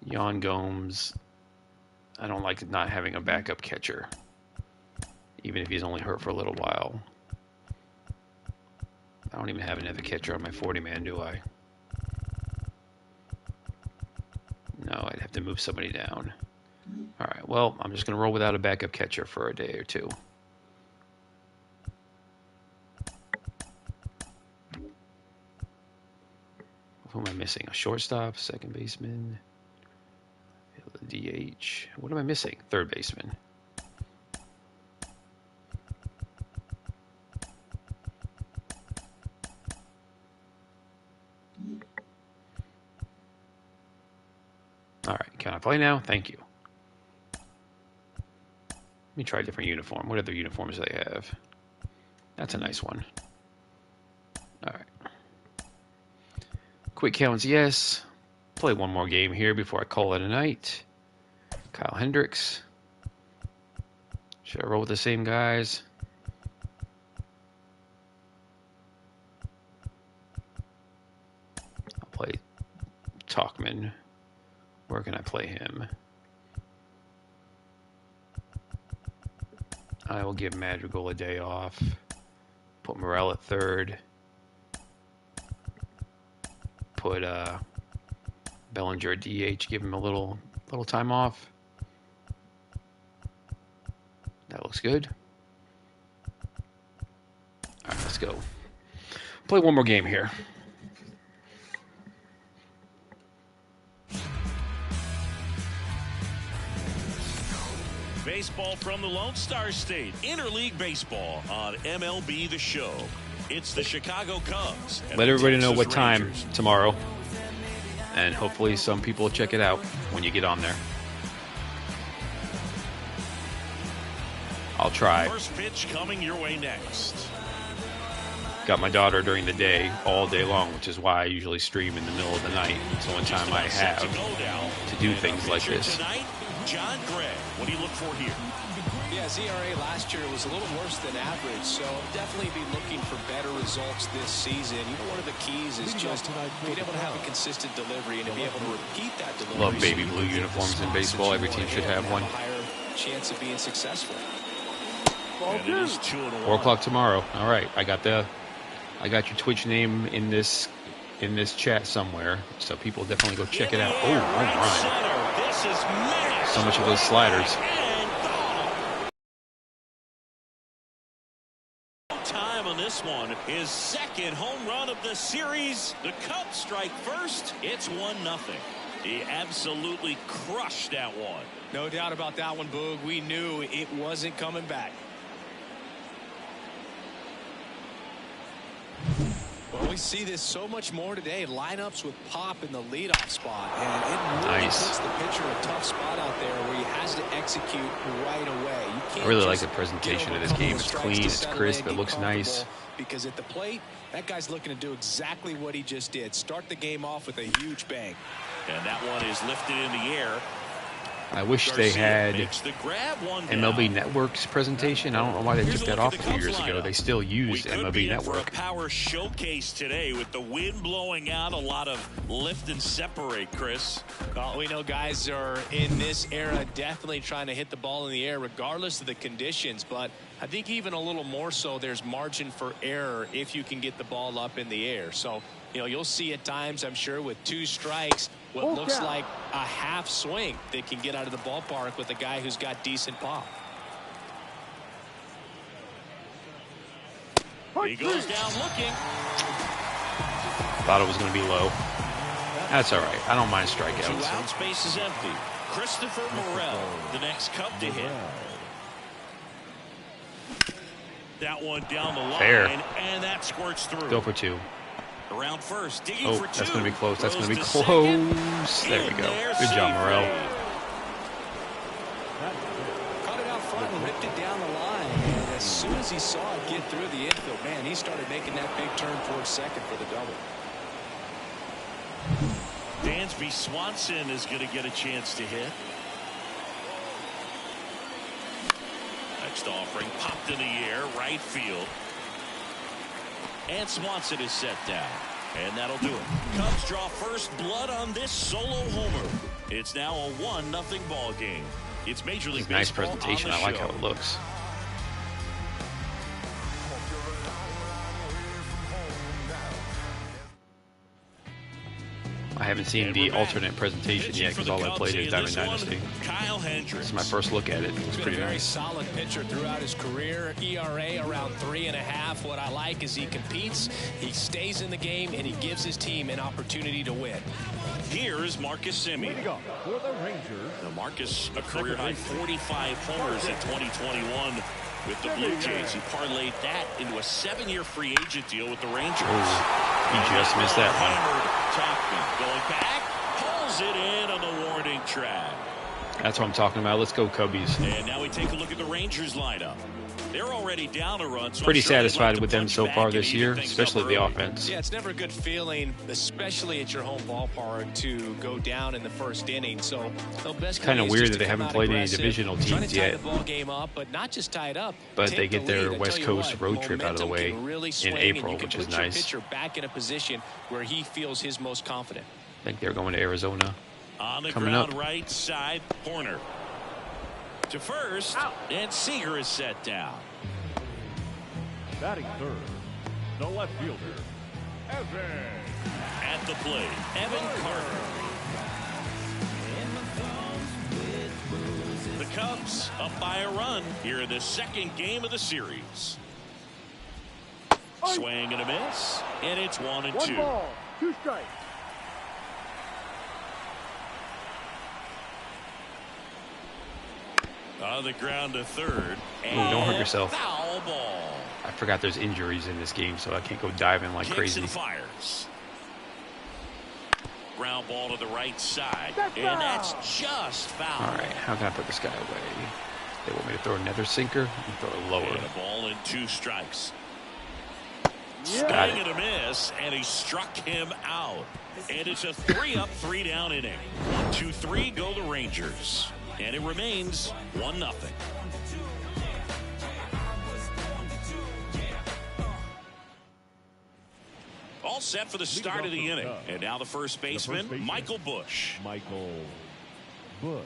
Yan Gomes, I don't like not having a backup catcher, even if he's only hurt for a little while. I don't even have another catcher on my 40-man, do I? No, I'd have to move somebody down. All right, well, I'm just going to roll without a backup catcher for a day or two. Who am I missing? A shortstop, second baseman, DH. What am I missing? Third baseman. All right, can I play now? Thank you. Let me try a different uniform. What other uniforms do they have? That's a nice one. All right. Quick counts, yes. Play one more game here before I call it a night. Kyle Hendricks. Should I roll with the same guys? I'll play Talkman. Where can I play him? I will give Madrigal a day off. Put Morel at third. Put Bellinger at DH. Give him a little time off. That looks good. let's go. Play one more game here. Baseball from the Lone Star State. Interleague baseball on MLB The Show. It's the Chicago Cubs. Let everybody know what time tomorrow. And hopefully some people will check it out when you get on there. I'll try. First pitch coming your way next. Got my daughter during the day, all day long, which is why I usually stream in the middle of the night. It's the only time I have to do things like this. Tonight, John Gray. What do you look for here? Yeah, his ERA last year was a little worse than average, so definitely be looking for better results this season. You know, one of the keys is just being able to have a consistent delivery and to be able to repeat that delivery. Love baby blue uniforms in baseball. Every team should have one. Higher chance of being successful. And it is 2-1. 4 o'clock tomorrow. All right, I got your Twitch name in this chat somewhere, so people definitely go check it out. Oh, right. This is So much of those sliders. Time on this one. His second home run of the series. The Cubs strike first. It's 1-0. He absolutely crushed that one. No doubt about that one, Boog. We knew it wasn't coming back. Well, we see this so much more today. Lineups with pop in the leadoff spot. And it really puts the pitcher in a tough spot out there where he has to execute right away. You can't I really like the presentation of this game. It's clean, it's crisp, it looks nice. Because at the plate, that guy's looking to do exactly what he just did. Start the game off with a huge bang. And that one is lifted in the air. I wish they had MLB Network's presentation. I don't know why they took that off a few years ago. They still use MLB Network. A power showcase today with the wind blowing out, a lot of lift and separate, Chris. Well, we know guys are in this era definitely trying to hit the ball in the air regardless of the conditions, but I think even a little more so there's margin for error if you can get the ball up in the air. So, you know, you'll see at times, I'm sure, with 2 strikes, what looks like a half swing that can get out of the ballpark with a guy who's got decent pop. He goes down looking. Thought it was going to be low. That's all right. I don't mind strikeouts. 2 out, space is empty. Christopher Morel, the next Cub to hit. That one down the line. Fair. And that squirts through. Go for 2. Around first, digging Oh, for 2. that's going to be close. That's going to be Throws close. There we go. Good job, Morel. Caught it out front and ripped it down the line. And as soon as he saw it get through the infield, man, he started making that big turn towards second for the double. Dansby Swanson is going to get a chance to hit. Next offering popped in the air, right field. And Swanson is set down. And that'll do it. Cubs draw first blood on this solo homer. It's now a 1-0 ball game. It's Major League Nice Baseball presentation. on the I like show. how it looks. I haven't seen the alternate presentation yet because all I played is Diamond Dynasty. Kyle Hendricks. This is my first look at it. It was He's been pretty a very nice. solid pitcher throughout his career. ERA around 3.5. What I like is he competes, he stays in the game, and he gives his team an opportunity to win. Here is Marcus Semien. Leading off for the Rangers. Now Marcus, a career high 45 homers in 2021 with the Blue Jays. He parlayed that into a 7-year free agent deal with the Rangers. He just missed that one. Hammered Chapman going back, pulls it in on the warning track. That's what I'm talking about. Let's go, Cubbies. And now we take a look at the Rangers lineup. They're already down a run. So Pretty I'm sure they'd like satisfied to with them punch so back far and this even year, things especially up the early. offense. Yeah, it's never a good feeling, especially at your home ballpark, to go down in the first inning. So the best Kinda way is weird just that to they come haven't out played any aggressive, divisional try teams to tie yet. the ball game up, but not just tie it up. But take they get the their lead. I West tell you Coast what, road trip out of the momentum way can really in swing, and April, you can which is put your nice. pitcher back in a position where he feels his most confident. I think they're going to Arizona. On the Coming ground, up. right side, Horner. To first, and Seager is set down. Batting third, the left fielder, Evan. At the plate, Evan Carter. The Cubs up by a run here in the second game of the series. Swing and a miss, and it's 1-2. 1 ball, 2 strikes. On the ground to third. Ooh, don't hurt yourself. Foul ball. I forgot there's injuries in this game, so I can't go diving like Kicks crazy. and fires. Ground ball to the right side. That's And foul. that's just foul. All right, how can I put this guy away? They want me to throw another sinker and throw it lower. And a ball and 2 strikes. Got Swing it. and a miss, and he struck him out. And it's a 3-up, 3-down inning. 1, 2, 3 go the Rangers. And it remains 1-0. All set for the start of the inning. And now the first baseman, Michael Busch. Michael Busch.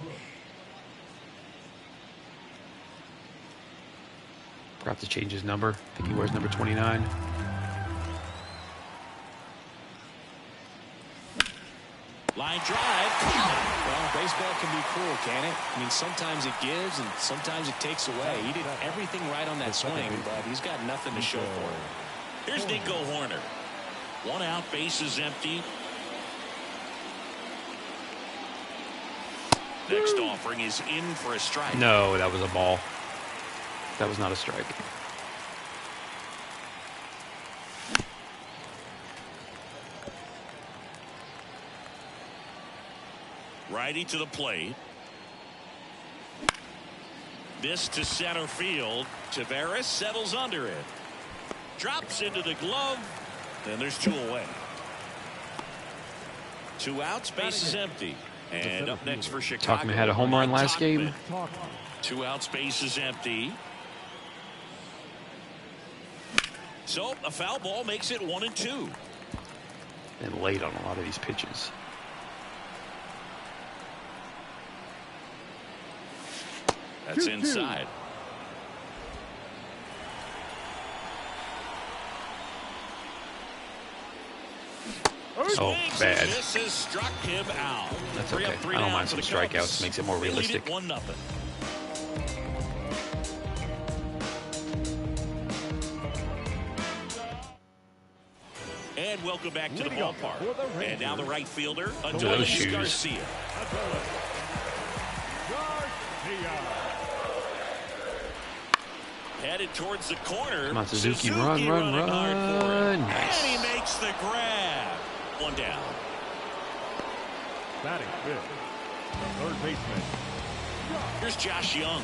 Forgot to change his number. I think he wears number 29. Line drive. Well, baseball can be cruel, can it? I mean, sometimes it gives and sometimes it takes away. He did everything right on that swing, but he's got nothing to show for it. Here's Nico Horner. 1 out, bases empty. Next offering is in for a strike. No, that was a ball. That was not a strike. Righty to the plate. This to center field. Tavares settles under it. Drops into the glove. And there's 2 away. 2 outs, base is empty. And up next for Chicago. Talkman had a home run last game. 2 outs, base is empty. So a foul ball makes it 1-2. And late on a lot of these pitches. That's 2-2. inside. Oh, bad. This has struck him out. That's 3 okay. up, 3 I don't down mind for some the strikeouts. Cubs. Makes it more They lead realistic. it 1-0. And welcome back to the ballpark. And now the right fielder, Adolis shoes. Garcia. Headed towards the corner. Come on, Suzuki, run, run, running hard for it. run. Nice. And he makes the grab. 1 down. Batting fifth, the third baseman. Here's Josh Young.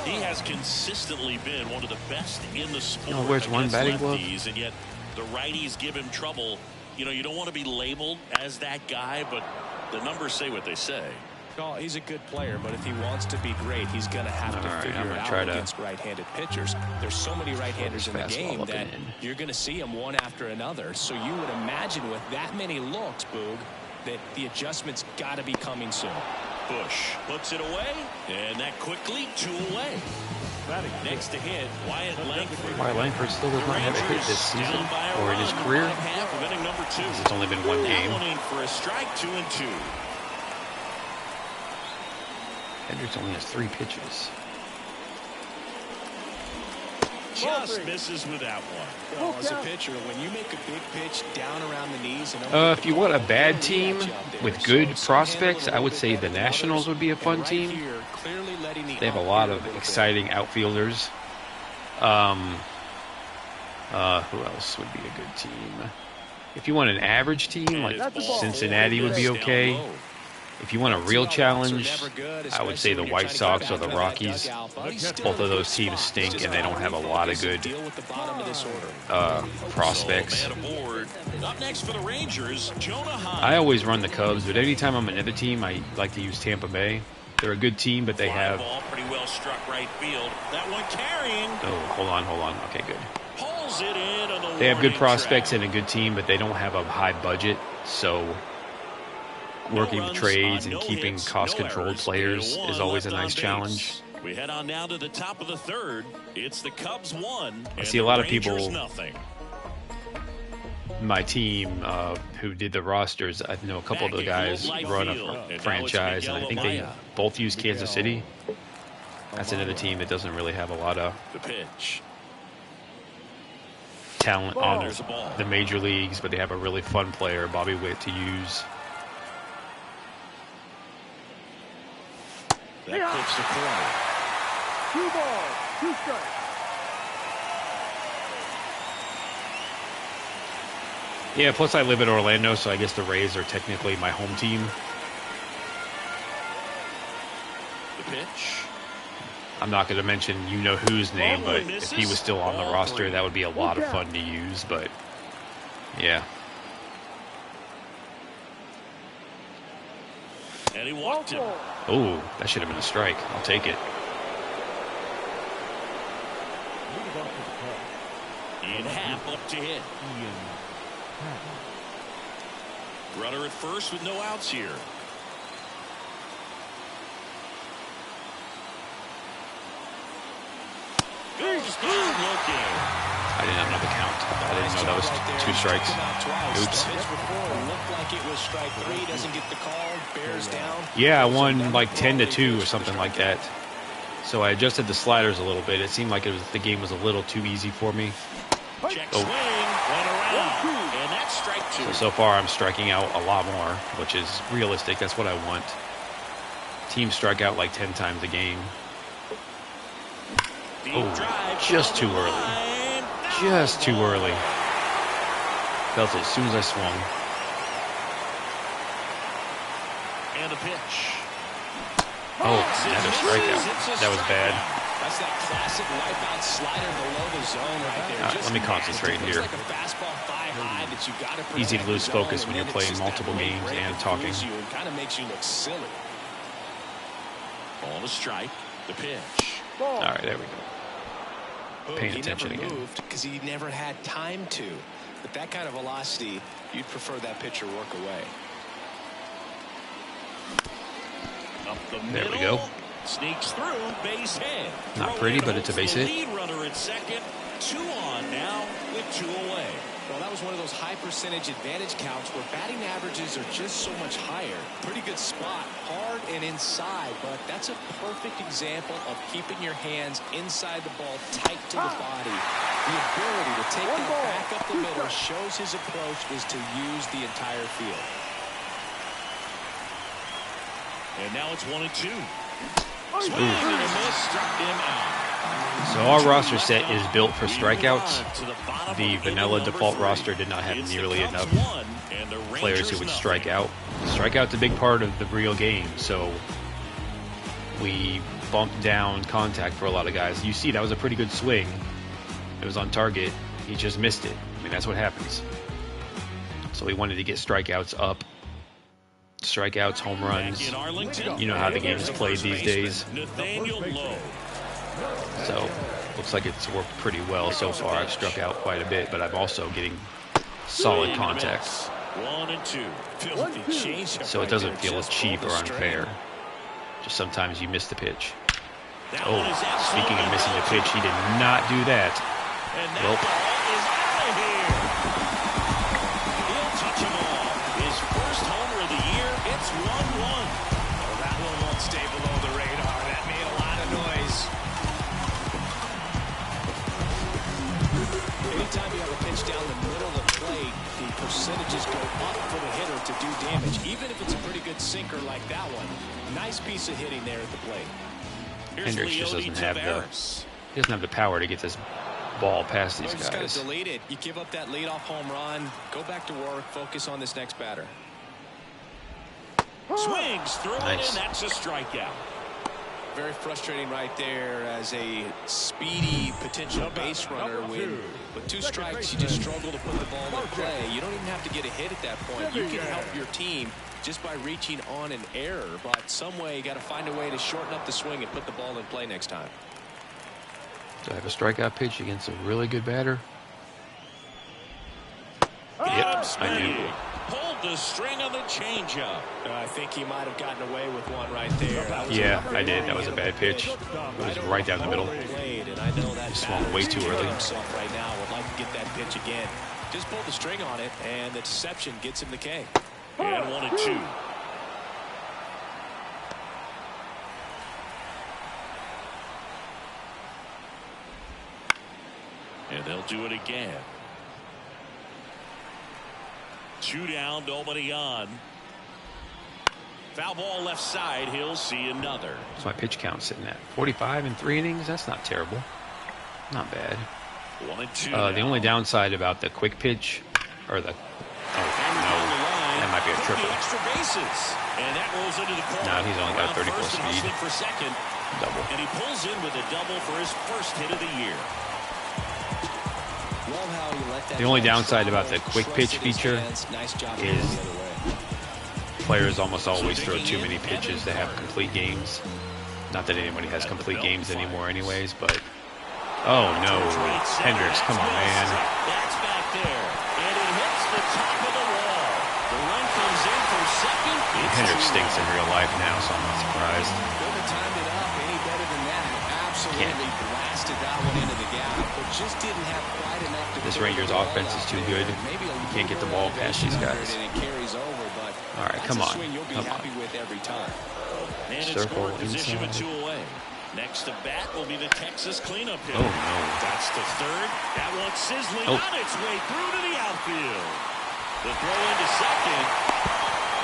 He has consistently been one of the best in the sport. Oh, where's one against batting glove? lefties, and yet the righties give him trouble. You know, you don't want to be labeled as that guy, but the numbers say what they say. Oh, he's a good player, but if he wants to be great, he's going to have to All right, figure I'm it gonna out try to against right-handed pitchers. There's so many right-handers in the fastball game up that and in. you're going to see them one after another. So you would imagine with that many looks, Boog, that the adjustment's got to be coming soon. Bush puts it away, and that quickly 2 away. Next to hit, Wyatt Langford. Wyatt Langford still does not have a hit this season or in his career. Half of inning number 2. It's only been 1 That game. one in for a strike, 2-2. Hendricks only has 3 pitches. Just misses with that one. Well, as a pitcher, when you make a big pitch down around the knees, and If you want a bad team with good prospects, I would say the Nationals would be a fun team. They have a lot of exciting outfielders. Who else would be a good team? If you want an average team, like Cincinnati would be okay. If you want a real challenge, I would say the White Sox or the Rockies. Both of those teams stink, and they don't have a lot of good prospects. Up next for the Rangers, Jonah Heim. I always run the Cubs, but anytime I'm another team, I like to use Tampa Bay. They're a good team, but they have... Ball pretty well struck right field. That one carrying. Oh, hold on. Okay, good. Pulls it in on the They have good warning prospects track. and a good team, but they don't have a high budget, so working No runs trades on and no keeping hits, cost-controlled no errors, players and is 1 always a left on nice base. challenge. We head on now to the top of the 3rd. It's the Cubs 1. I see a lot of Rangers people- nothing. My team who did the rosters, I know a couple of the guys run a franchise, and I think they both use Kansas City. That's another team that doesn't really have a lot of... The pitch. talent on There's a ball. the major leagues, but they have a really fun player, Bobby Witt, to use. That clips the corner. 2 balls, 2 strikes. Yeah, plus I live in Orlando, so I guess the Rays are technically my home team. The pitch. I'm not going to mention you-know-who's name, but if he was still on the roster, that would be a lot of fun to use, but yeah. And he walked him. Oh, that should have been a strike. I'll take it. In half up to hit. Runner at first with no outs here. Goes down looking. I did not know the count. I didn't know that was 2 strikes. Oops. Yeah, I won like 10-2 or something like that. So I adjusted the sliders a little bit. It seemed like the game was a little too easy for me. Check swing, went around, and that's strike 2. So far I'm striking out a lot more, which is realistic. That's what I want. Teams strike out like 10 times a game. Oh, just too early. Just too early. Felt it as soon as I swung. And a pitch. Oh, another strikeout. That was bad. That's that classic wipeout slider below the zone right there. All right, let me concentrate here. Like a fastball thigh high that you gotta protect Easy to lose the zone, focus when you're it's playing just multiple that games break and that talking. throws you and kind of makes you look silly. Ball to strike. The pitch. All right, there we go. Paying attention again. He never moved because he never had time to. With that kind of velocity, you'd prefer that pitcher work away. Up the There we middle. go. Sneaks through, base hit. Not pretty, but it's a base hit. Lead runner at second. 2 on now with 2 away. Well, that was one of those high percentage advantage counts where batting averages are just so much higher. Pretty good spot, hard and inside, but that's a perfect example of keeping your hands inside the ball tight to the body. The ability to take that back up the middle shows his approach is to use the entire field. And now it's 1-2. Swing and a miss, struck him out. So our roster set is built for strikeouts. The vanilla default roster did not have nearly enough players who would strike out. Strikeout's a big part of the real game, so we bumped down contact for a lot of guys. You see, that was a pretty good swing. It was on target. He just missed it. I mean, that's what happens. So we wanted to get strikeouts up. Strikeouts, home runs. You know how the game is played these days. So, looks like it's worked pretty well so far. I've struck out quite a bit, but I'm also getting solid contact. 1-2. So it doesn't feel cheap or unfair. Just sometimes you miss the pitch. Oh, speaking of missing the pitch, he did not do that. Well, He'll touch him all. His first homer of the year. It's 1-1. Well, that one won't stay below the radar. That made a lot of noise. Anytime you have a pitch down the middle of the plate, the percentages go up for the hitter to do damage, even if it's a pretty good sinker like that one. Nice piece of hitting there at the plate. Hendricks just doesn't have the power to get this ball past these Just got guys. to delete it. You give up that leadoff home run, go back to work, focus on this next batter. Swings through it, Nice. and that's a strikeout. Very frustrating right there as a speedy potential base runner. With 2 strikes, you just struggle to put the ball in play. You don't even have to get a hit at that point. You can help your team just by reaching on an error, but some way you got to find a way to shorten up the swing and put the ball in play next time. Do I have a strikeout pitch against a really good batter? Yep, I do. Pulled the string on the changeup. I think he might have gotten away with one right there. Yeah, I did. That was a bad pitch. It was right down the middle. He swung way too early. Right now, would like to get that pitch again. Just pull the string on it, and the deception gets him the K. And 1-2. And they'll do it again. 2 down, nobody on. Foul ball left side. He'll see another. What's my pitch count sitting at? 45 in 3 innings? That's not terrible. Not bad. 1 and 2. The only downside about the quick pitch, or the... Oh, no. That might be a triple. Extra bases. And that rolls into the corner. No, he's only got a 34 speed. For second. Double. And he pulls in with a double for his first hit of the year. The only downside about the quick pitch feature is players almost always throw too many pitches to have complete games. Not that anybody has complete games anymore anyways, but... Oh, no. Hendricks, come on, man. That's back there. And it hits the top of the wall. The run comes in for second. Hendricks stinks in real life now, so I'm not surprised. Couldn't have timed it up any better than that. Absolutely blasted that one into the gap, but just didn't have quite enough to... This Rangers offense is too good. You can't get the ball past these guys. All right, come on. Come on. Circle position with inside. 2 away. Next to bat will be the Texas cleanup hitter. Oh, no. That's to third. That one sizzling Oh. on its way through to the outfield. The throw into second.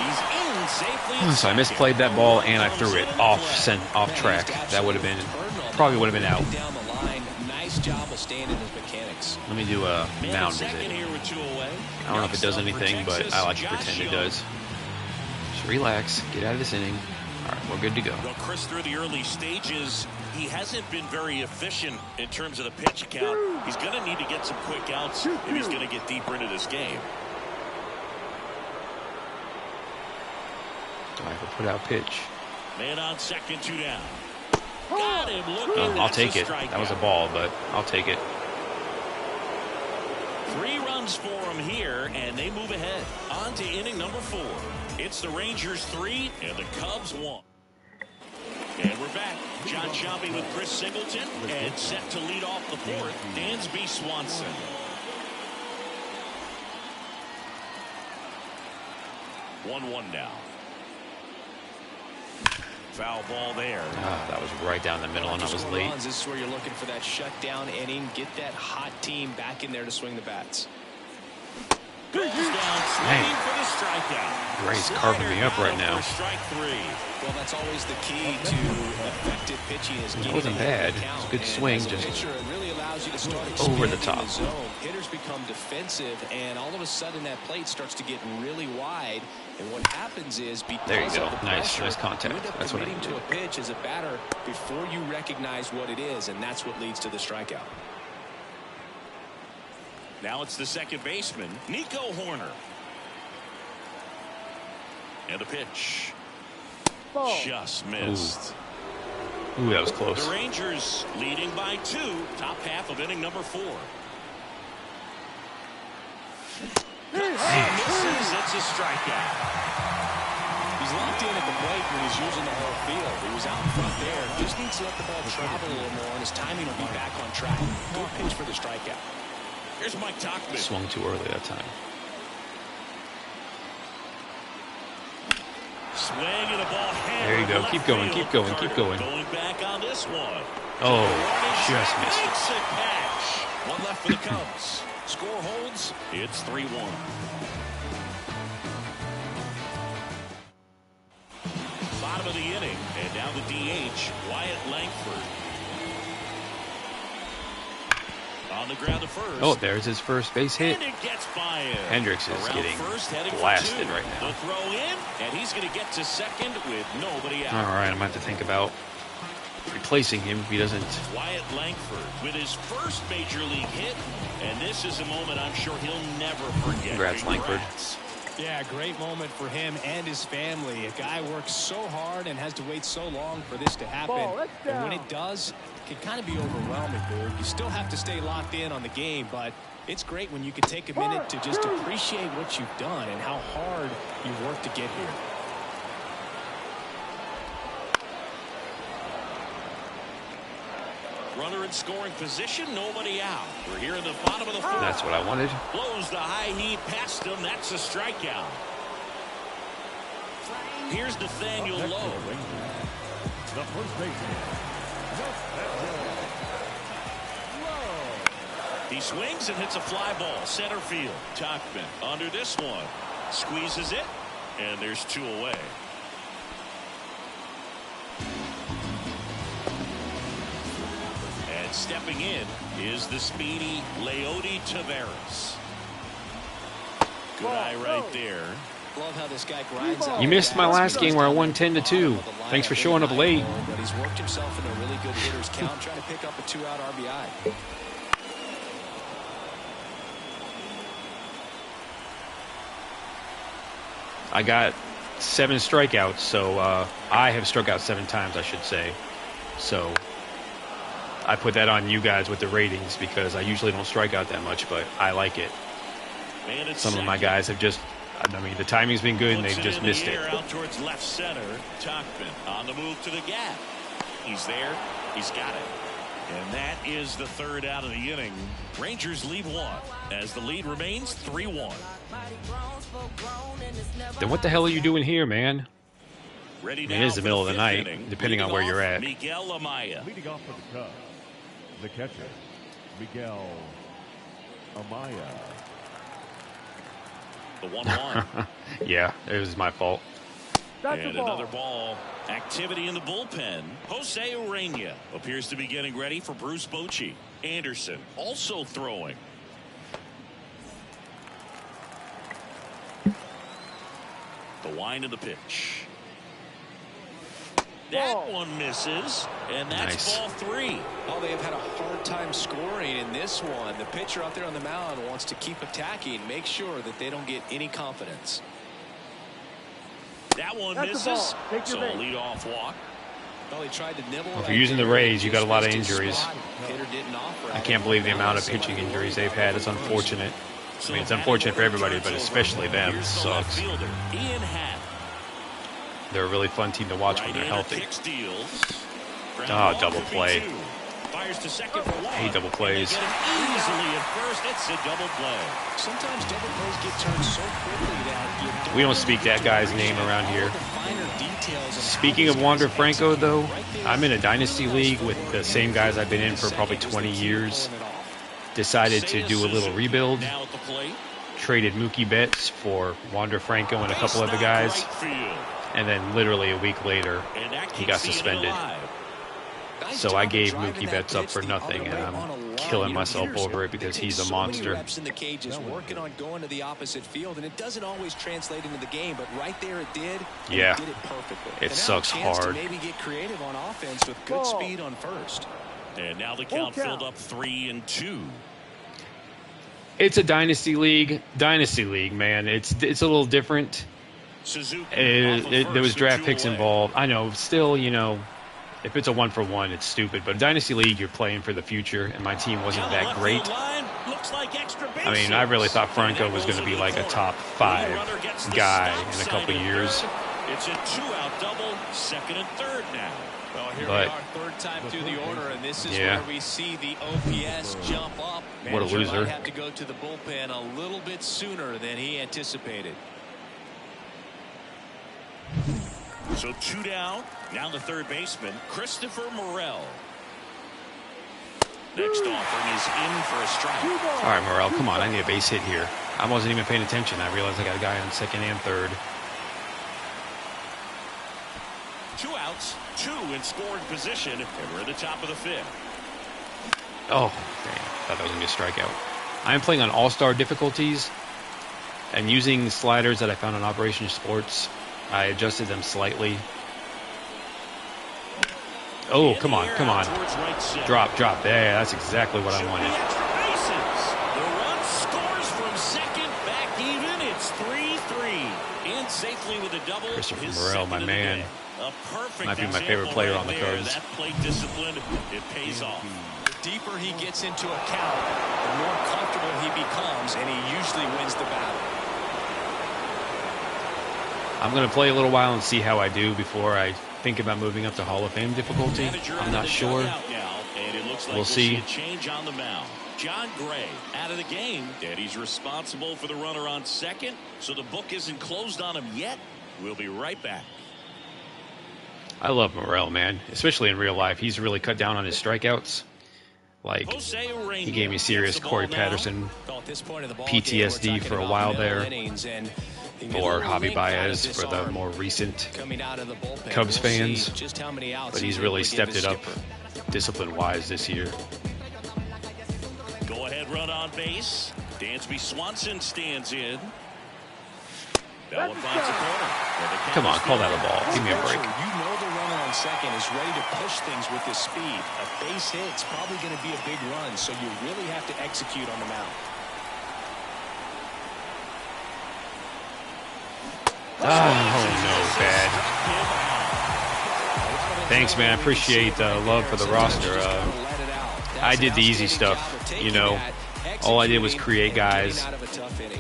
He's in safely. At So I second. misplayed that ball and I threw it off track. That would have been probably would have been out. Down the line. Nice job of staying in his mechanics. Let me do a Man mound at second visit. here with 2 away. I don't know if it does anything, but I like to pretend it does. Just relax. Get out of this inning. All right, we're good to go. Well, Chris, through the early stages, he hasn't been very efficient in terms of the pitch count. He's going to need to get some quick outs if he's going to get deeper into this game. Do I have a put out pitch? Man on second, 2 down. Got him looking. I'll take it. That was a ball, but I'll take it. 3 runs for him here, and they move ahead. On to inning number 4. It's the Rangers 3 and the Cubs 1. And we're back. John Sciambi with Chris Singleton, and set to lead off the 4th, Dansby Swanson. 1-1 now. Foul ball there. That was right down the middle, and I was late. This is where you're looking for that shutdown inning. Get that hot team back in there to swing the bats. Goes down swinging for the strikeout. Ray's carving me up right now. Strike 3. Well, that's always the key to effective pitching. Is It wasn't bad. It was a good swing, just pitcher, it really allows you to start over the expanding top. zone. Hitters become defensive, and all of a sudden that plate starts to get really wide. And what happens is, because There you go. of the Nice pressure, contact. you end up That's what I committing need. to a pitch as a batter before you recognize what it is, and that's what leads to the strikeout. Now it's the second baseman, Nico Horner. And a pitch. Ball. Just missed. Ooh, that was close. The Rangers leading by 2, top half of inning number 4. Misses, it's a strikeout. He's locked in at the plate when he's using the whole field. He was out in front there. Just needs to let the ball travel a little more, and his timing will be back on track. Good pitch for the strikeout. Here's Mike Tauchman. Swung too early that time. Swing and a ball hammered. There you go. Left Keep going, field. keep going, keep going. Going back on this one. Oh, just missed it. Makes a catch. One left for the Cubs. Score holds. It's 3-1. Bottom of the inning, and now the DH, Wyatt Langford. On the ground to first. Oh, there's his first base hit. And it gets by him. Hendricks is Around getting first, heading for blasted 2. right now. The throw in, and he's going to get to second with nobody out. All right, I'm going to have to think about replacing him if he doesn't. Wyatt Langford with his first major league hit, and this is a moment I'm sure he'll never forget. Congrats, Langford. Yeah, great moment for him and his family. A guy works so hard and has to wait so long for this to happen. Ball, let's And when down. it does, it can kind of be overwhelming, dude. You still have to stay locked in on the game, but it's great when you can take a minute to just appreciate what you've done and how hard you've worked to get here. Runner in scoring position, nobody out. We're here in the bottom of the 4th. That's what I wanted. Blows the high heat past him. That's a strikeout. Here's Nathaniel Lowe. The first baseman. He swings and hits a fly ball. Center field. Tauchman under this one. Squeezes it, and there's 2 away. And stepping in is the speedy Leody Taveras. Good eye right there. Love how this guy grinds out. You missed my last game where I won 10-2. Thanks for showing up late. But he's worked himself in a really good hitter's count, trying to pick up a 2-out RBI. I got 7 strikeouts, so I have struck out 7 times, I should say. So I put that on you guys with the ratings because I usually don't strike out that much, but I like it. Some of my guys have just, I mean, the timing's been good and they've just missed it. Out towards left center. Tauchman on the move to the gap. He's there. He's got it. And that is the 3rd out of the inning. Rangers lead 1 as the lead remains 3-1. Then what the hell are you doing here, man? Ready I mean, it is the middle of the night, depending on where you're at. Miguel Amaya. Leading off for the Cubs, the catcher, Miguel Amaya. The 1-1. Yeah, it was my fault. And another ball. Activity in the bullpen. Jose Urena appears to be getting ready for Bruce Bochy. Anderson also throwing. The wind of the pitch. That one misses, and that's nice. ball 3. Oh, they have had a hard time scoring in this one. The pitcher out there on the mound wants to keep attacking, make sure that they don't get any confidence. That one That's the misses, ball. Take your so base. lead-off walk. Well, he tried to nibble. Well, if you're using the Rays, you got a lot of injuries. Hitter didn't offer. I can't believe the amount of pitching injuries they've had. It's unfortunate. I mean, it's unfortunate for everybody, but especially them. It sucks. Ian Happ. They're a really fun team to watch when they're healthy. Oh, double play. Fires to second for one. I hate double plays. Easily at first. It's a double play. Sometimes double plays get turned so quickly that We don't speak that guy's name around here. Speaking of Wander Franco, though, I'm in a dynasty league with the same guys I've been in for probably 20 years. Decided to do a little rebuild. Traded Mookie Betts for Wander Franco and a couple other guys. And then literally a week later, he got suspended. So I gave Mookie Betts up for nothing, and I'm killing myself over it because he's a monster. In the cages, working on going to the opposite field, and it doesn't always translate into the game, but right there it did. Yeah, it did it perfectly. it sucks hard. Maybe get creative on offense with good speed on first. And now the count filled up 3-2. It's a dynasty league. Dynasty league, man. It's a little different. There was draft picks involved. I know. Still, you know, if it's a 1-for-1, it's stupid. But Dynasty League, you're playing for the future, and my team wasn't that great. I mean, I really thought Franco was going to be like a top 5 guy in a couple of years. It's a 2-out double, second and third now. Well, here we are, third time through the order, and this is where we see the OPS jump up. What a loser. Might have to go to the bullpen a little bit sooner than he anticipated. So 2 down. Now the third baseman, Christopher Morel. Next offering is in for a strike. All right, Morel, come on. I need a base hit here. I wasn't even paying attention. I realized I got a guy on second and third. 2 outs, 2 in scoring position, and we're at the top of the 5th. Oh, dang. I thought that was going to be a strikeout. I'm playing on all-star difficulties and using sliders that I found on Operation Sports. I adjusted them slightly. Oh, come on, come on. Drop. There, that's exactly what I wanted. The run scores from second, back even. It's 3-3. In safely with a double. Christopher Morel, my man. Might be my favorite player on the Cubs. That plate discipline, it pays off. The deeper he gets into a count, the more comfortable he becomes, and he usually wins the battle. I'm going to play a little while and see how I do before I think about moving up to Hall of Fame difficulty. I'm not sure. We'll see. Change on the mound. John Gray out of the game, and he's responsible for the runner on second, so the book isn't closed on him yet. We'll be right back. I love Morel, man, especially in real life. He's really cut down on his strikeouts. Like, he gave me serious Corey Patterson PTSD for a while there. for Javi Baez for the more recent Cubs fans. But he's really stepped it up discipline-wise this year. Go ahead, run on base. Dansby Swanson stands in. That one finds a corner. Come on, call that a ball. Give me a break. You know the runner on second is ready to push things with his speed. A base hit's probably going to be a big run, so you really have to execute on the mound. Oh, no, bad. Thanks, man. I appreciate the love for the roster. I did the easy stuff, you know. All I did was create guys,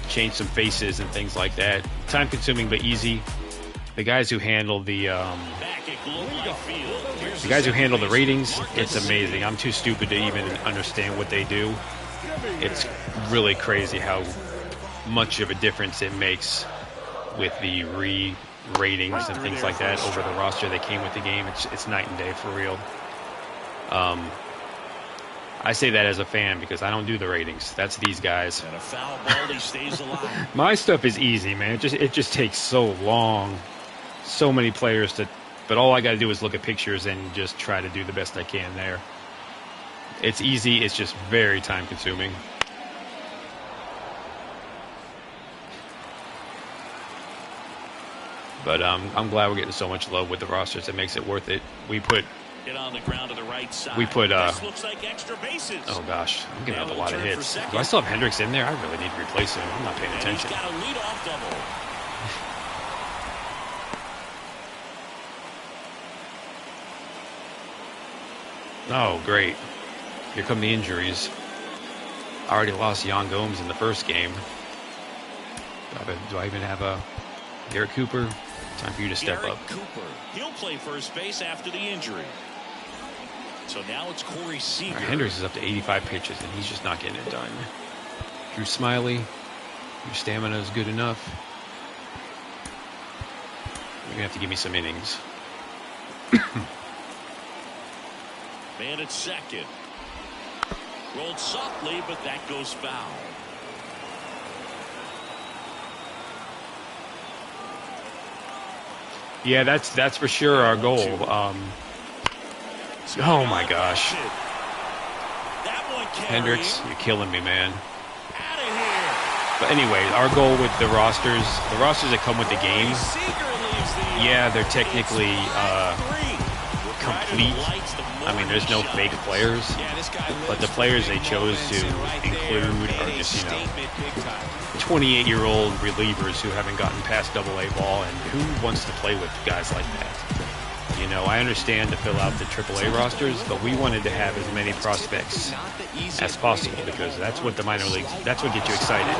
change some faces and things like that. Time-consuming but easy. The guys who handle the ratings, it's amazing. I'm too stupid to even understand what they do. It's really crazy how much of a difference it makes with the ratings and things like that over the roster that came with the game. It's night and day for real. I say that as a fan because I don't do the ratings. That's these guys. And a foul ball, he stays alive. My stuff is easy, man. It just takes so long. So many players to, but all I got to do is look at pictures and just try to do the best I can there. It's easy. It's just very time consuming. But I'm glad we're getting so much love with the rosters. It makes it worth it. We put on the ground to the right side. This looks like extra bases. Oh gosh, I'm giving up a lot of hits. Do I still have Hendricks in there? I really need to replace him. I'm not paying attention. He's got a leadoff double. Oh great, here come the injuries. I already lost Jan Gomes in the first game. Do I even have a Garrett Cooper? Time for you to step up. Cooper. He'll play first base after the injury. So now it's Corey Seager. Hendricks is up to 85 pitches, and he's just not getting it done. Drew Smiley, your stamina is good enough. You're going to have to give me some innings. Man at second. Rolled softly, but that goes foul. Yeah, that's for sure our goal. Oh my gosh, Hendricks, you're killing me, man. But anyway, our goal with the rosters that come with the game, yeah, they're technically complete. I mean, there's no fake players, but the players they chose to include are just, 28-year-old relievers who haven't gotten past AA ball, and who wants to play with guys like that? I understand to fill out the AAA rosters, but we wanted to have as many prospects as possible because that's what the minor leagues, that's what gets you excited.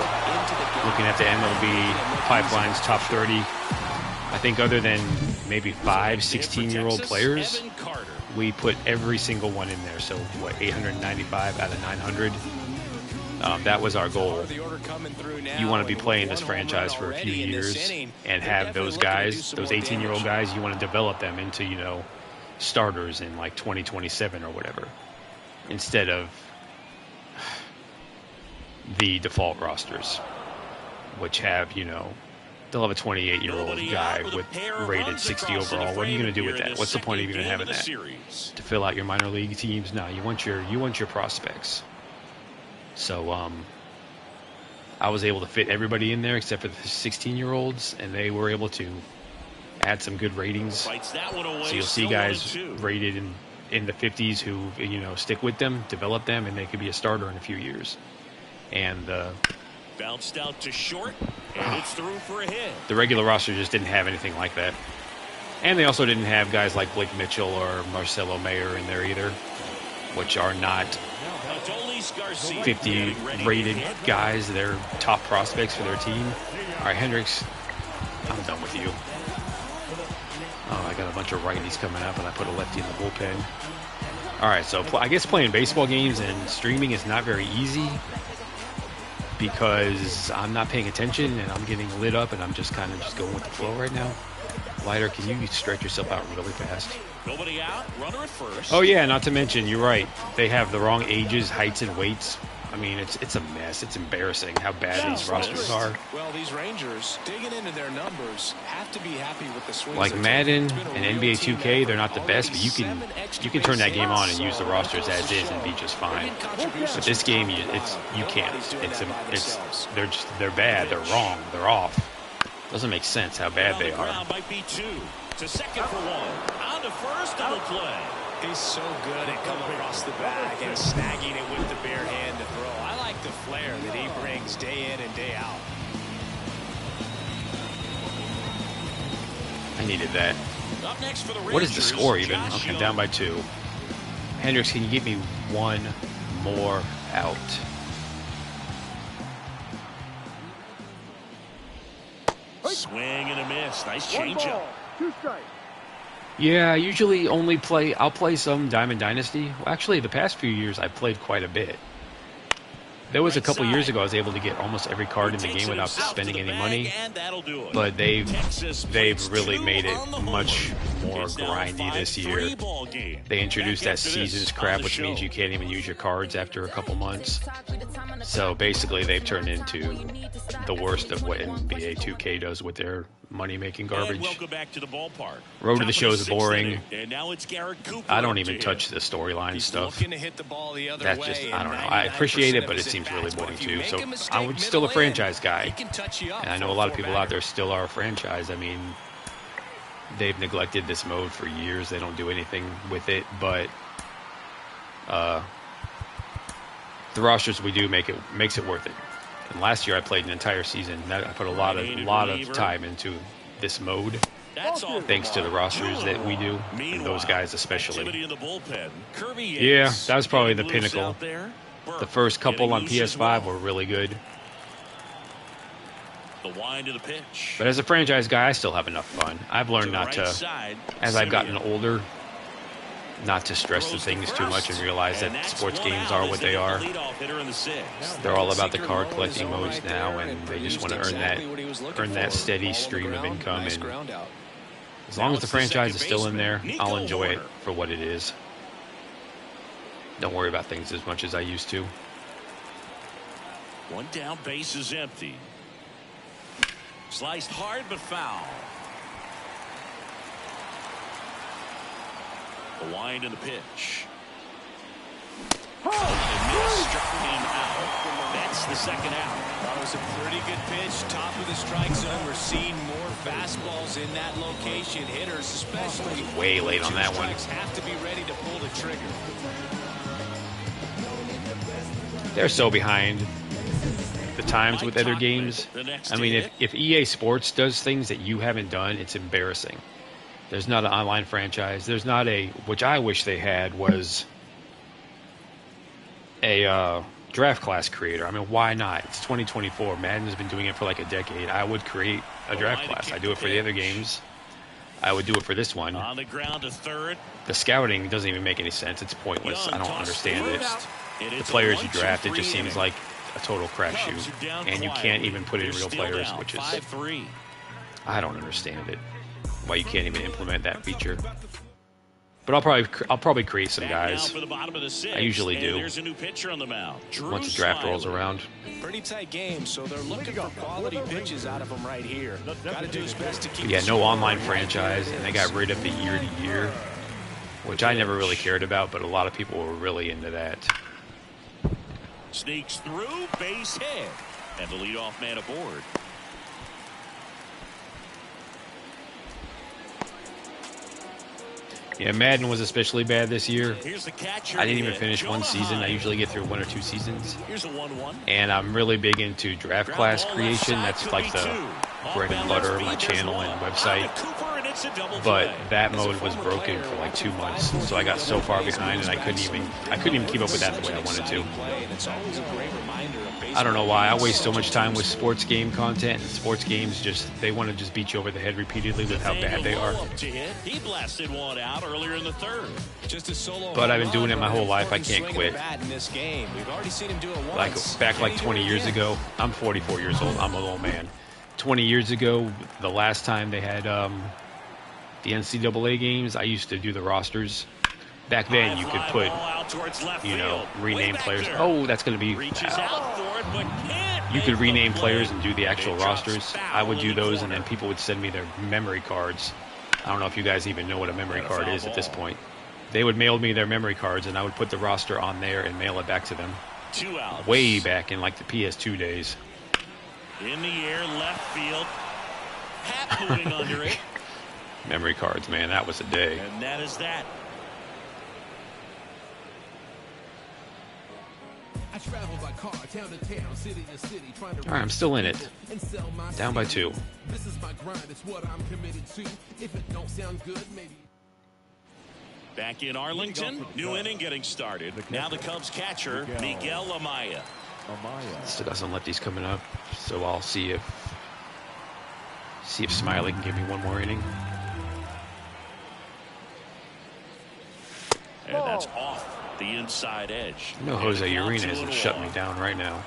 Looking at the MLB pipelines, top 30, I think other than maybe 5 16-year-old players, we put every single one in there. So, 895 out of 900? That was our goal. You want to be playing this franchise for a few years and have those guys, those 18-year-old guys, you want to develop them into, starters in like 2027 or whatever, instead of the default rosters, which have, they'll have a 28-year-old guy with rated 60 overall. What are you going to do with that? What's the point of even having that? To fill out your minor league teams? No, you want your prospects. So I was able to fit everybody in there except for the 16-year-olds, and they were able to add some good ratings. So you'll see guys rated in the 50s who, stick with them, develop them, and they could be a starter in a few years. And bounced out to short, and it's through for a hit. The regular roster just didn't have anything like that. And they also didn't have guys like Blake Mitchell or Marcelo Mayer in there either, which are not 50 rated guys. They're top prospects for their team. All right, Hendricks, I'm done with you. Oh, I got a bunch of righties coming up, and I put a lefty in the bullpen. All right, so I guess playing baseball games and streaming is not very easy because I'm not paying attention and I'm getting lit up and I'm just kind of going with the flow right now. Lighter, can you stretch yourself out really fast? Nobody out, runner at first. Oh yeah, not to mention, you're right. They have the wrong ages, heights, and weights I mean, it's a mess. It's embarrassing how bad these rosters are. Well, these Rangers, digging into their numbers, have to be happy with the swings. Like Madden and NBA 2K, they're not the best, but you can turn that game on and use the rosters as is and be just fine. But this game, you can't. They're bad. They're wrong. They're off. Doesn't make sense how bad they are. Might be 2 to second for 1. On to first, double play. He's so good at coming across the bag and snagging it with the bare hand to throw. I like the flair that he brings day in and day out. I needed that. Up next for the Rangers, what is the score even? Okay, I'm down by 2. Hendricks, can you give me one more out? Swing and a miss. Nice changeup. 2 strikes. Yeah, I usually I'll play some Diamond Dynasty. Well, actually, the past few years, I've played quite a bit. There was a couple years ago I was able to get almost every card in the game without spending any money. But they've really made it much more grindy this year. They introduced that seasons crap, which means you can't even use your cards after a couple months. So basically, they've turned into the worst of what NBA 2K does with their money-making garbage. Road to the show is boring. I don't even touch the storyline stuff. That's just, I don't know. I appreciate it, but it seems really boring too. So I'm still a franchise guy. And I know a lot of people out there still are a franchise. I mean, they've neglected this mode for years. They don't do anything with it, but the rosters we do makes it worth it. And last year I played an entire season. I put a lot of time into this mode, thanks to the rosters that we do, and those guys especially. Yeah, that was probably the pinnacle. The first couple on PS5 were really good. But as a franchise guy, I still have enough fun. I've learned not to, as I've gotten older, not to stress the things too much and realize that sports games are what they are. They're all about the card collecting modes now, and they just want to earn that steady stream of income. And as long as the franchise is still in there, I'll enjoy it for what it is. Don't worry about things as much as I used to. One down, base is empty. Sliced hard but foul. The wind and the pitch. And struck him out. That's the second out. That was a pretty good pitch. Top of the strike zone. We're seeing more fastballs in that location. Hitters, especially way late on that one. Have to be ready to pull the trigger. They're so behind the times with other games. I mean, if EA Sports does things that you haven't done, it's embarrassing. There's not an online franchise. There's not which I wish they had, was a draft class creator. I mean, why not? It's 2024. Madden has been doing it for like a decade. I would create a draft class. I do it for the other games. I would do it for this one. On the ground to third. The scouting doesn't even make any sense. It's pointless. I don't understand it. The players you draft, it just seems like a total crapshoot. And you can't even put in real players, which is, I don't understand it. Why you can't even implement that feature. But I'll probably create some guys. I usually do. Once the draft rolls around. Pretty tight game, so they're looking for quality pitches out of them right here. Got to do his best to keep. Yeah, no online franchise, and they got rid of the year-to-year, which I never really cared about, but a lot of people were really into that. Sneaks through, base hit, and the leadoff man aboard. Yeah, Madden was especially bad this year. I didn't even finish one season. I usually get through 1 or 2 seasons. And I'm really big into draft class creation. That's like the bread and butter of my channel and website. But that mode was broken for like 2 months, so I got so far behind, and I couldn't even keep up with that the way I wanted to. I don't know why I waste so much time with sports game content, and sports games they want to just beat you over the head repeatedly with how bad they are. He blasted one out earlier in the third. But I've been doing it my whole life. I can't quit. Like back like 20 years ago, I'm 44 years old. I'm an old man. 20 years ago, the last time they had the NCAA games, I used to do the rosters. Back then, you could put, you know, rename players. Oh, that's going to be foul. You could rename players and do the actual rosters. I would do those, and then people would send me their memory cards. I don't know if you guys even know what a memory card is at this point. They would mail me their memory cards, and I would put the roster on there and mail it back to them. 2 outs. Way back in, like, the PS2 days. In the air, left field. Hat moving under it. Memory cards, man, that was a day. And that is that. I travel by car, town to town, city to city, trying to All right, I'm still in it. Down by 2. This is my grind, it's what I'm committed to. If it don't sound good, maybe. Back in Arlington, new inning getting started. Now the Cubs catcher, Miguel Amaya. Still got some lefties coming up, so I'll see if Smiley can give me one more inning. And that's off the inside edge. No, Jose Urena isn't shutting me down right now.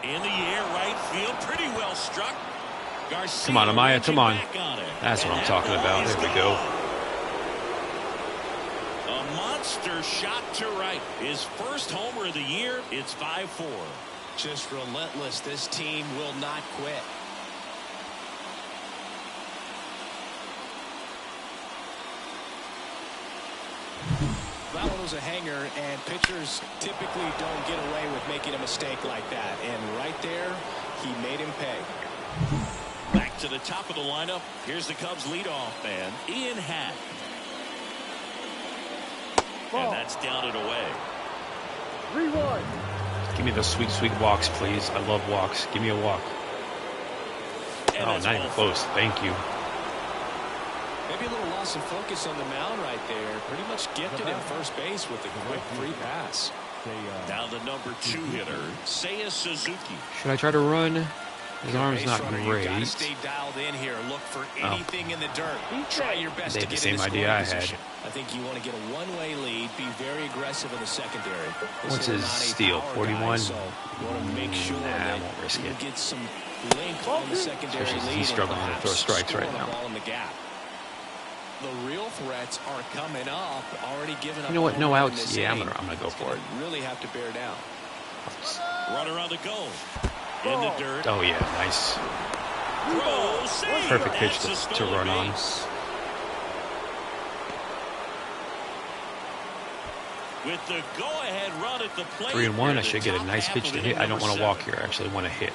In the air, right field, pretty well struck. Garcia, come on, Amaya, come on. That's what I'm talking about. There we go. A monster shot to right. His first homer of the year. It's 5-4. Just relentless. This team will not quit. That one was a hanger, and pitchers typically don't get away with making a mistake like that. And right there, he made him pay. Back to the top of the lineup. Here's the Cubs leadoff man, Ian Happ. And that's down and away. 3-1. Give me those sweet, sweet walks, please. I love walks. Give me a walk. And oh, not even close. Thank you. Maybe a little loss of focus on the mound right there. Pretty much gifted in first base with a quick free pass. Now the number 2 hitter, Seiya Suzuki. Should I try to run? His arm's not great. You gotta stay dialed in here. Look for anything in the dirt. Try your best to They had the get in same the idea I position. had. I think you want to get a one-way lead. Be very aggressive in the secondary. What's his steal? 41? So you want to make sure I that won't risk you it. get some length on the secondary Especially since lead. he's struggling to throw strikes right now. Ball in the gap. The real threats are coming up. Already given up. You know what? No outs. this Yeah, I'm inning. gonna go for it. Really have to bear down. Runner on the go. In the dirt. Oh yeah, nice. Throw, save. Perfect pitch That's a to run on. base. With the go-ahead run at the plate. 3-1. I should get a nice pitch to hit. I don't want to walk here. I actually want to hit.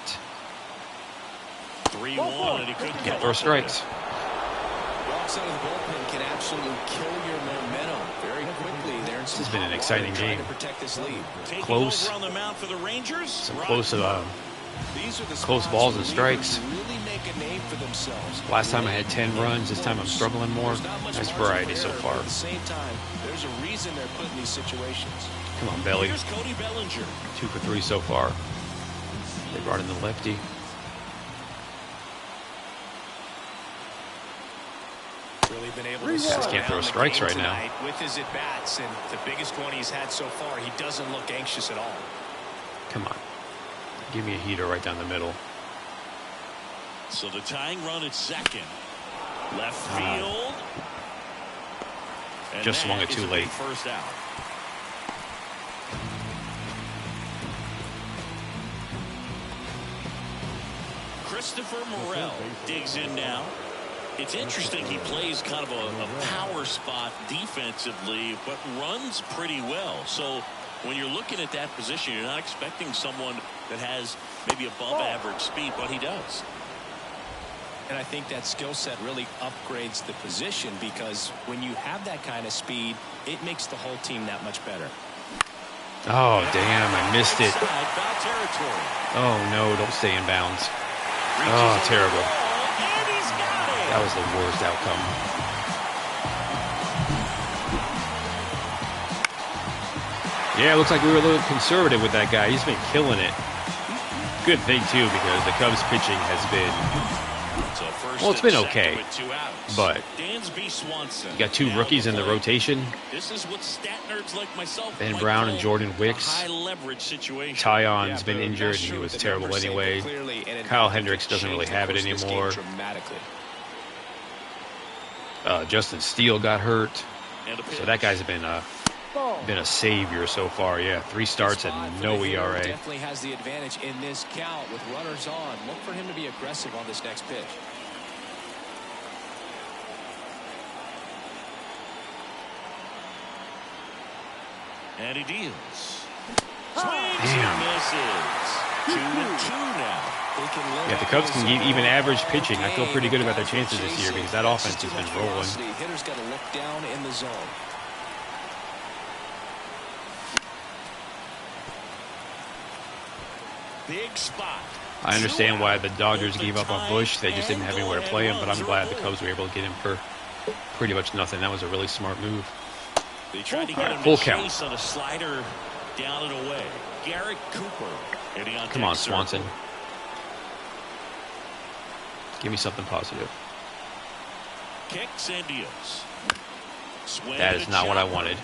3-1, and he couldn't Can't throw strikes. Walks out of the bullpen can absolutely kill your momentum very quickly. This has been an exciting game. To protect this lead. Taking Close. over on the mound for the Rangers. Some Ross close balls and strikes. Really make a name for themselves. Last time I had 10 runs. This time I'm struggling more. Nice variety so far. At the same time, there's a reason they're put in these situations. Come on, Belly. Here's Cody Bellinger. 2 for 3 so far. They brought in the lefty. Really been able Guys to can't throw strikes right now. with his at bats, and the biggest one he's had so far. He doesn't look anxious at all. Come on. Give me a heater right down the middle. So the tying run at second. Left field. And Just that swung it is too a big late. First out. Christopher Morel digs in now. It's interesting, he plays kind of a power spot defensively, but runs pretty well. So when you're looking at that position, you're not expecting someone that has maybe above average speed, but he does. And I think that skill set really upgrades the position, because when you have that kind of speed, it makes the whole team that much better. Oh, damn. I missed it. Foul territory. Oh, no. Don't stay in bounds. Oh, terrible. And he's got it. That was the worst outcome. Yeah, it looks like we were a little conservative with that guy. He's been killing it. Good thing, too, because the Cubs pitching has been... Well, it's been okay, but you got 2 rookies in the rotation. This is what stat nerds like myself Ben Brown and Jordan Wicks. high leverage situation. Tyon's been injured, and he was terrible anyway. Kyle Hendricks doesn't really have it anymore. Justin Steele got hurt, And a pitch. so that guy's been a savior so far. Yeah, 3 starts and no ERA. Definitely has the advantage in this count with runners on. Look for him to be aggressive on this next pitch. And he deals. Swings and misses. 2-2 now. Yeah, if the Cubs can get even average pitching, I feel pretty good about their chances this year because that offense has been rolling. Hitters got to look down in the zone. Big spot. I understand why the Dodgers gave up on Bush. They just didn't have anywhere to play him, but I'm glad the Cubs were able to get him for pretty much nothing. That was a really smart move. They tried to get him full to count. chase on a slider down and away. Garrett Cooper. Come on, Swanson. Give me something positive. Kicks and deals. That is not what I wanted.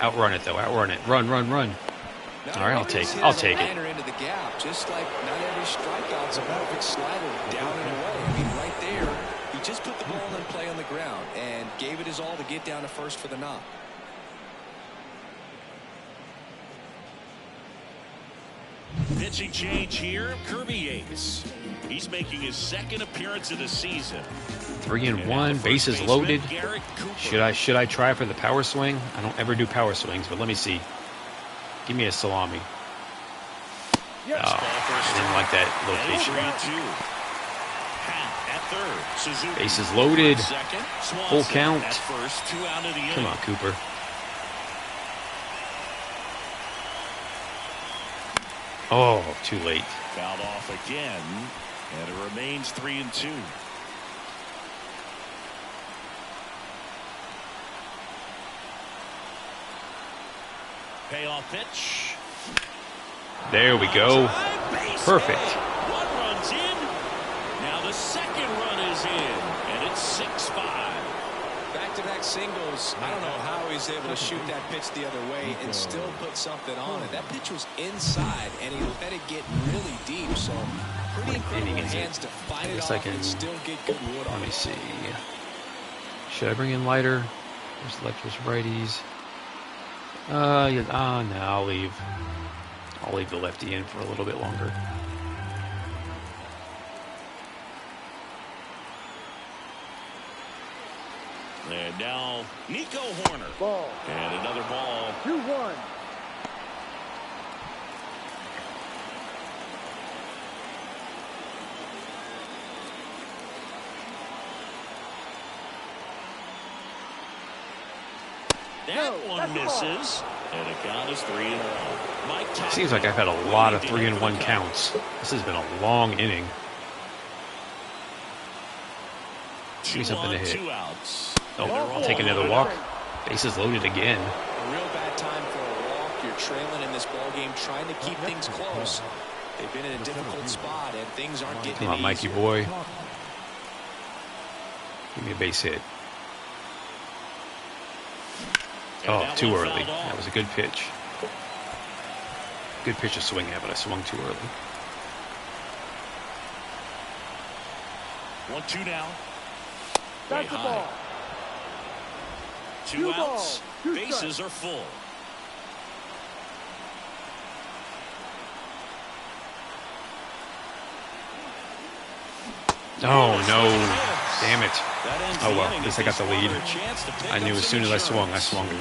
Outrun it, though. Outrun it. Run, run, run. All right, I'll take it. I'll take it. Into the gap, just like not every strikeout's a perfect slider down and away. I mean, right there, he just put the ball in play on the ground and gave it his all to get down to first for the knock. Pitching change here, Kirby Yates. He's making his 2nd appearance of the season. 3-1, bases loaded. Should I try for the power swing? I don't ever do power swings, but let me see. Give me a salami. Oh, I didn't like that location. Bases loaded. Full count. Come on, Cooper. Oh, too late. Fouled off again, and it remains 3-2. Payoff pitch. There we go. Perfect. One run's in. Now the 2nd run is in, and it's 6-5. Back-to-back singles. I don't know how he's able to shoot that pitch the other way and still put something on it. That pitch was inside, and he let it get really deep. So pretty incredible hands to fight it off and still get good wood on it. Let me see. Should I bring in lighter? There's lefties, righties. Yeah, no, I'll leave the lefty in for a little bit longer. And now Nico Horner. Ball. And another ball. 2-1. That one misses. And the count is 3-1. Seems like I've had a lot of 3-1 counts. This has been a long inning. Give me something to hit. Oh, I'll take another walk. Bases loaded again. A real bad time for a walk. You're trailing in this ball game, trying to keep things close. They've been in a difficult spot, and things aren't getting Come on, Mikey boy. Give me a base hit. Oh, too early. That was a good pitch. Good pitch to swing at, but I swung too early. 1-2 now. That's the ball. 2 outs. Bases are full. Oh, no. Damn it. Oh, well. At least I got the lead. I knew as soon as I swung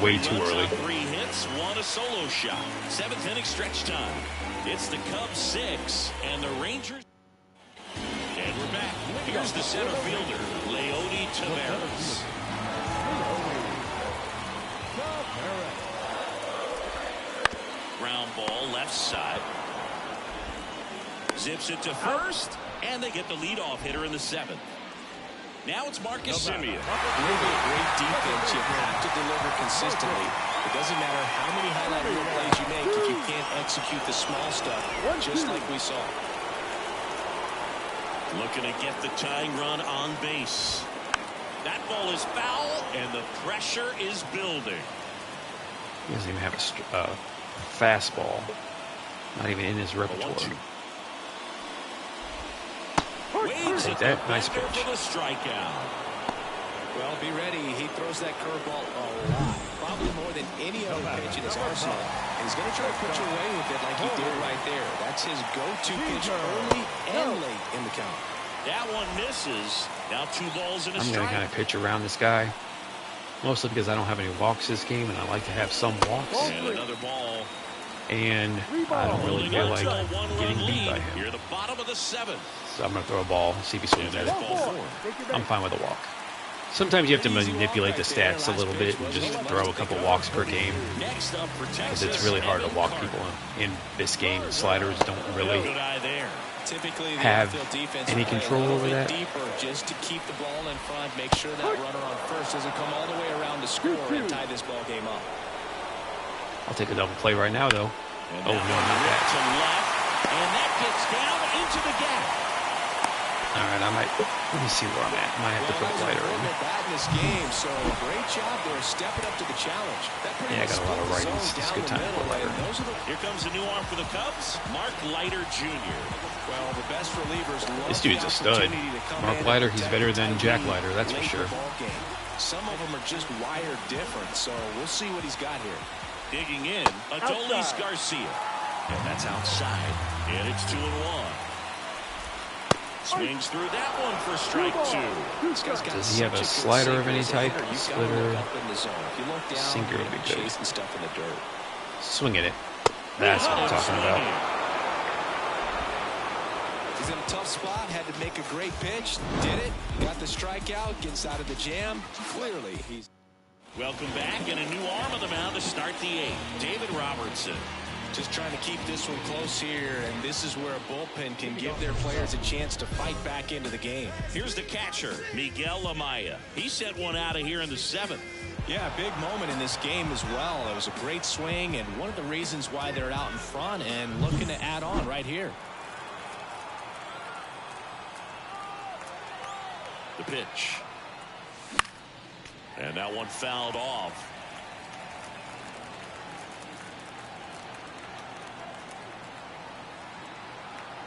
way too early. 3 hits, 1 a solo shot. 7th inning stretch time. It's the Cubs 6 and the Rangers. And we're back. Here's the center fielder, Leody Taveras. Ground ball left side. Zips it to first, and they get the leadoff hitter in the 7th. Now it's Marcus Semien. Really great defense. You have to deliver consistently. It doesn't matter how many highlight reel plays you make if you can't execute the small stuff, just like we saw. Looking to get the tying run on base. That ball is foul, and the pressure is building. He doesn't even have a fastball. Not even in his repertoire. Waves Take that. Nice pitch. for the strikeout. Well, be ready. He throws that curveball a lot, probably more than any other pitch in his arsenal. And he's going to try to put you away with it like he did right there. That's his go-to pitch early and late in the count. That one misses. Now 2 balls and a I'm strike. going to kind of pitch around this guy, mostly because I don't have any walks this game, and I like to have some walks. And another ball. And I don't really feel like getting beat by him. You're the bottom of the 7th. So I'm going to throw a ball, see if he swings at it. I'm fine with a walk. Sometimes you have to manipulate the stats a little bit and just throw a couple walks per game. Because it's really hard to walk people in this game. Sliders don't really have any control over that. Just to keep the ball in front, make sure that runner on first doesn't come all the way around to score and tie this ball game up. I'll take a double play right now, though. Oh, no, not that. To left, and that gets down into the gap. All right, let me see where I'm at. Might have to put a lighter in. Bad in this game, so great job there stepping up to the challenge. Yeah, I got a lot of righties. It's a good time to put a lighter in. Here comes a new arm for the Cubs, Mark Leiter Jr. Well, the best relievers love This dude's a stud. Mark Leiter, he's better than Jack Leiter, that's for sure. Some of them are just wired different, so we'll see what he's got here. Digging in, Adolis Garcia. And that's outside. And it's 2-1. Swings through that one for strike 2. Does he have a slider of any type? Splitter? Sinker would be good. Swinging it. That's what I'm talking about. He's in a tough spot. Had to make a great pitch. Did it. Got the strikeout. Gets out of the jam. Clearly, he's... Welcome back, and a new arm of the mound to start the 8th. David Robertson. Just trying to keep this one close here, and this is where a bullpen can give their players a chance to fight back into the game. Here's the catcher, Miguel Amaya. He sent one out of here in the 7th. Yeah, big moment in this game as well. It was a great swing, and one of the reasons why they're out in front and looking to add on right here. The pitch. And that one fouled off.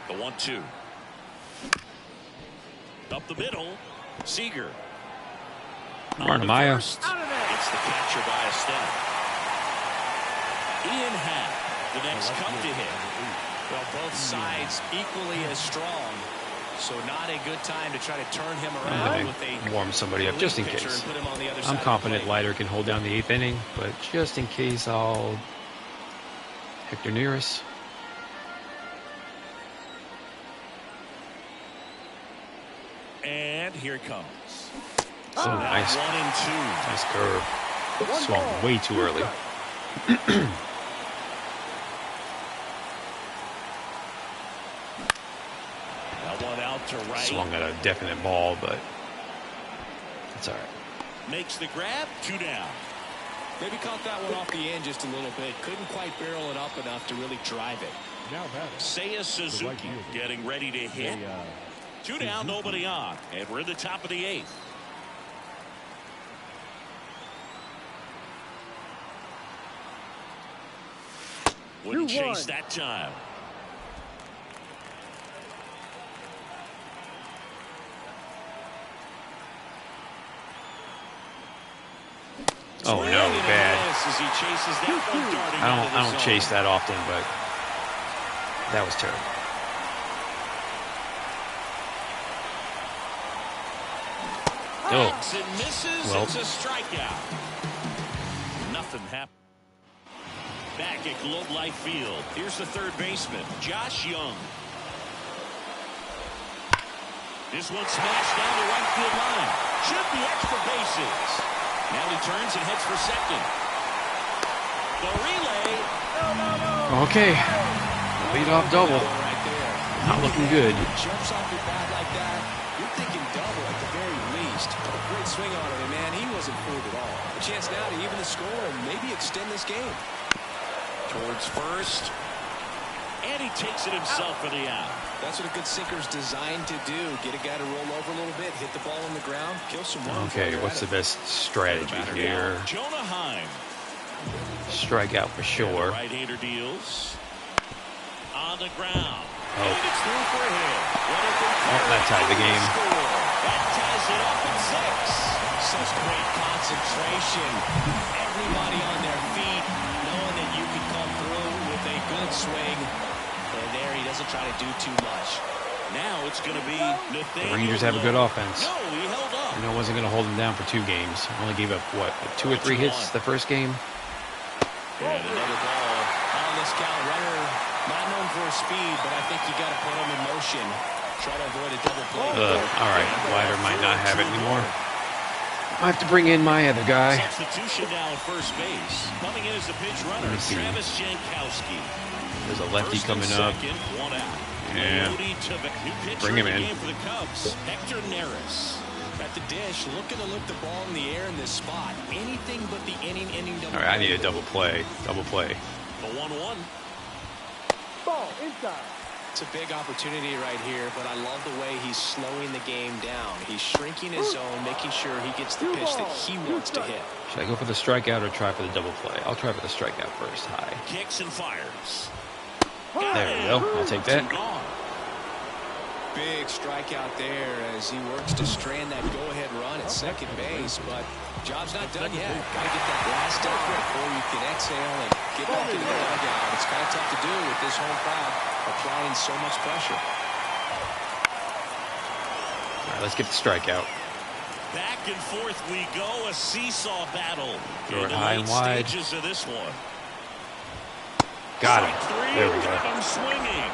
The 1-2. Up the middle. Seager. Martin Maya. It's the catcher by a step. Ian Happ, the next come to hit. Well, both sides equally as strong. So not a good time to try to turn him around. I'm going to warm somebody up just in case. I'm confident Leiter can hold down the 8th inning, but just in case, I'll Hector Neris. And here it comes. Oh, nice. 1 and 2. Nice curve. Swung way too early. That one out to right. Swung at a definite ball, but it's all right. Makes the grab. 2 down. Maybe caught that one off the end just a little bit. Couldn't quite barrel it up enough to really drive it. Now batting. Seiya Suzuki getting ready to hit. 2 down, nobody on. And we're in the top of the 8th. Wouldn't chase that time. Oh no, bad. As he chases that one darting I don't chase that often, but that was terrible. Oh, and misses. Well. It's a strikeout. Nothing happened. Back at Globe Life Field. Here's the third baseman, Josh Young. This one smashed down the right field line. Should be extra bases. Now he turns and heads for second. The relay. Okay. Lead-off double. Right there. Not looking good. Jumps off your bat like that. You're thinking double at the very least. Great swing on it, and man, he wasn't fooled at all. A chance now to even the score and maybe extend this game. Towards first. And he takes it himself for the out. That's what a good sinker's designed to do. Get a guy to roll over a little bit, hit the ball on the ground, kill some runs. Okay, what's the best strategy here? Jonah Heim. Strike out for sure. Right-hander deals. On the ground. Oh, that tied the game. That ties it up at 6. Such great concentration. Everybody on their feet, knowing that you can come through with a good swing. And there he doesn't try to do too much. Now it's going to be The Rangers have a good offense. No, he held up. I know I wasn't going to hold them down for 2 games. Only gave up, what, 2 or 3 hits the first game? And another ball. On this count, runner not known for his speed, but I think you got to put him in motion. Try to avoid a double play. All right, Glider might not have it anymore. I have to bring in my other guy. Substitution now at first base. Coming in as the pitch runner, Travis Jankowski. There's a lefty coming up. Second, 1 out. Yeah. Bring him in. Game for the Cubs, Hector Neris. At the dish, looking to lift the ball in the air in this spot. Anything but the inning double. All right, I need a double play. Double play. The 1-1. Ball inside. It's a big opportunity right here, but I love the way he's slowing the game down. He's shrinking his zone, making sure he gets the pitch that he wants to hit. Should I go for the strikeout or try for the double play? I'll try for the strikeout first. High. Kicks and fires. There we go. I'll take that. Big strikeout there as he works to strand that go-ahead run at second base, but job's not done yet. Got to get that blast out before you can exhale and get back into the dugout. It's kind of tough to do with this home crowd applying so much pressure. All right, let's get the strikeout. Back and forth we go, a seesaw battle. Throw it high and wide. Stages of this one. Got it. There we go. I'm swinging.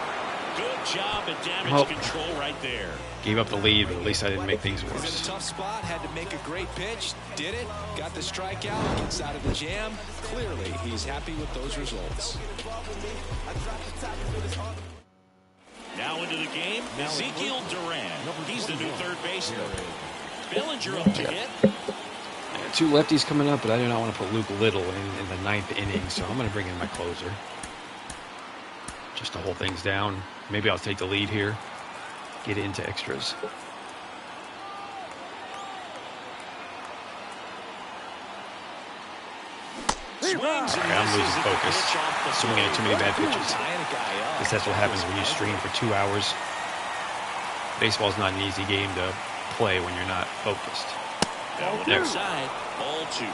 Good job at damage control right there. Gave up the lead, but at least I didn't make things He's in worse. a tough spot, had to make a great pitch, did it, got the strikeout, gets out of the jam. Clearly, he's happy with those results. Now into the game, Ezekiel Duran. He's the new third baseman. Bellinger up to hit. 2 lefties coming up, but I do not want to put Luke Little in the 9th inning, so I'm going to bring in my closer. Just to hold things down. Maybe I'll take the lead here. Get it into extras. Swings and I'm losing misses at the focus. pitch off the Swinging at too many bad pitches. Tying a guy up. Guess that's what happens when you stream for 2 hours. Baseball's not an easy game to play when you're not focused. That one There. inside, ball 2.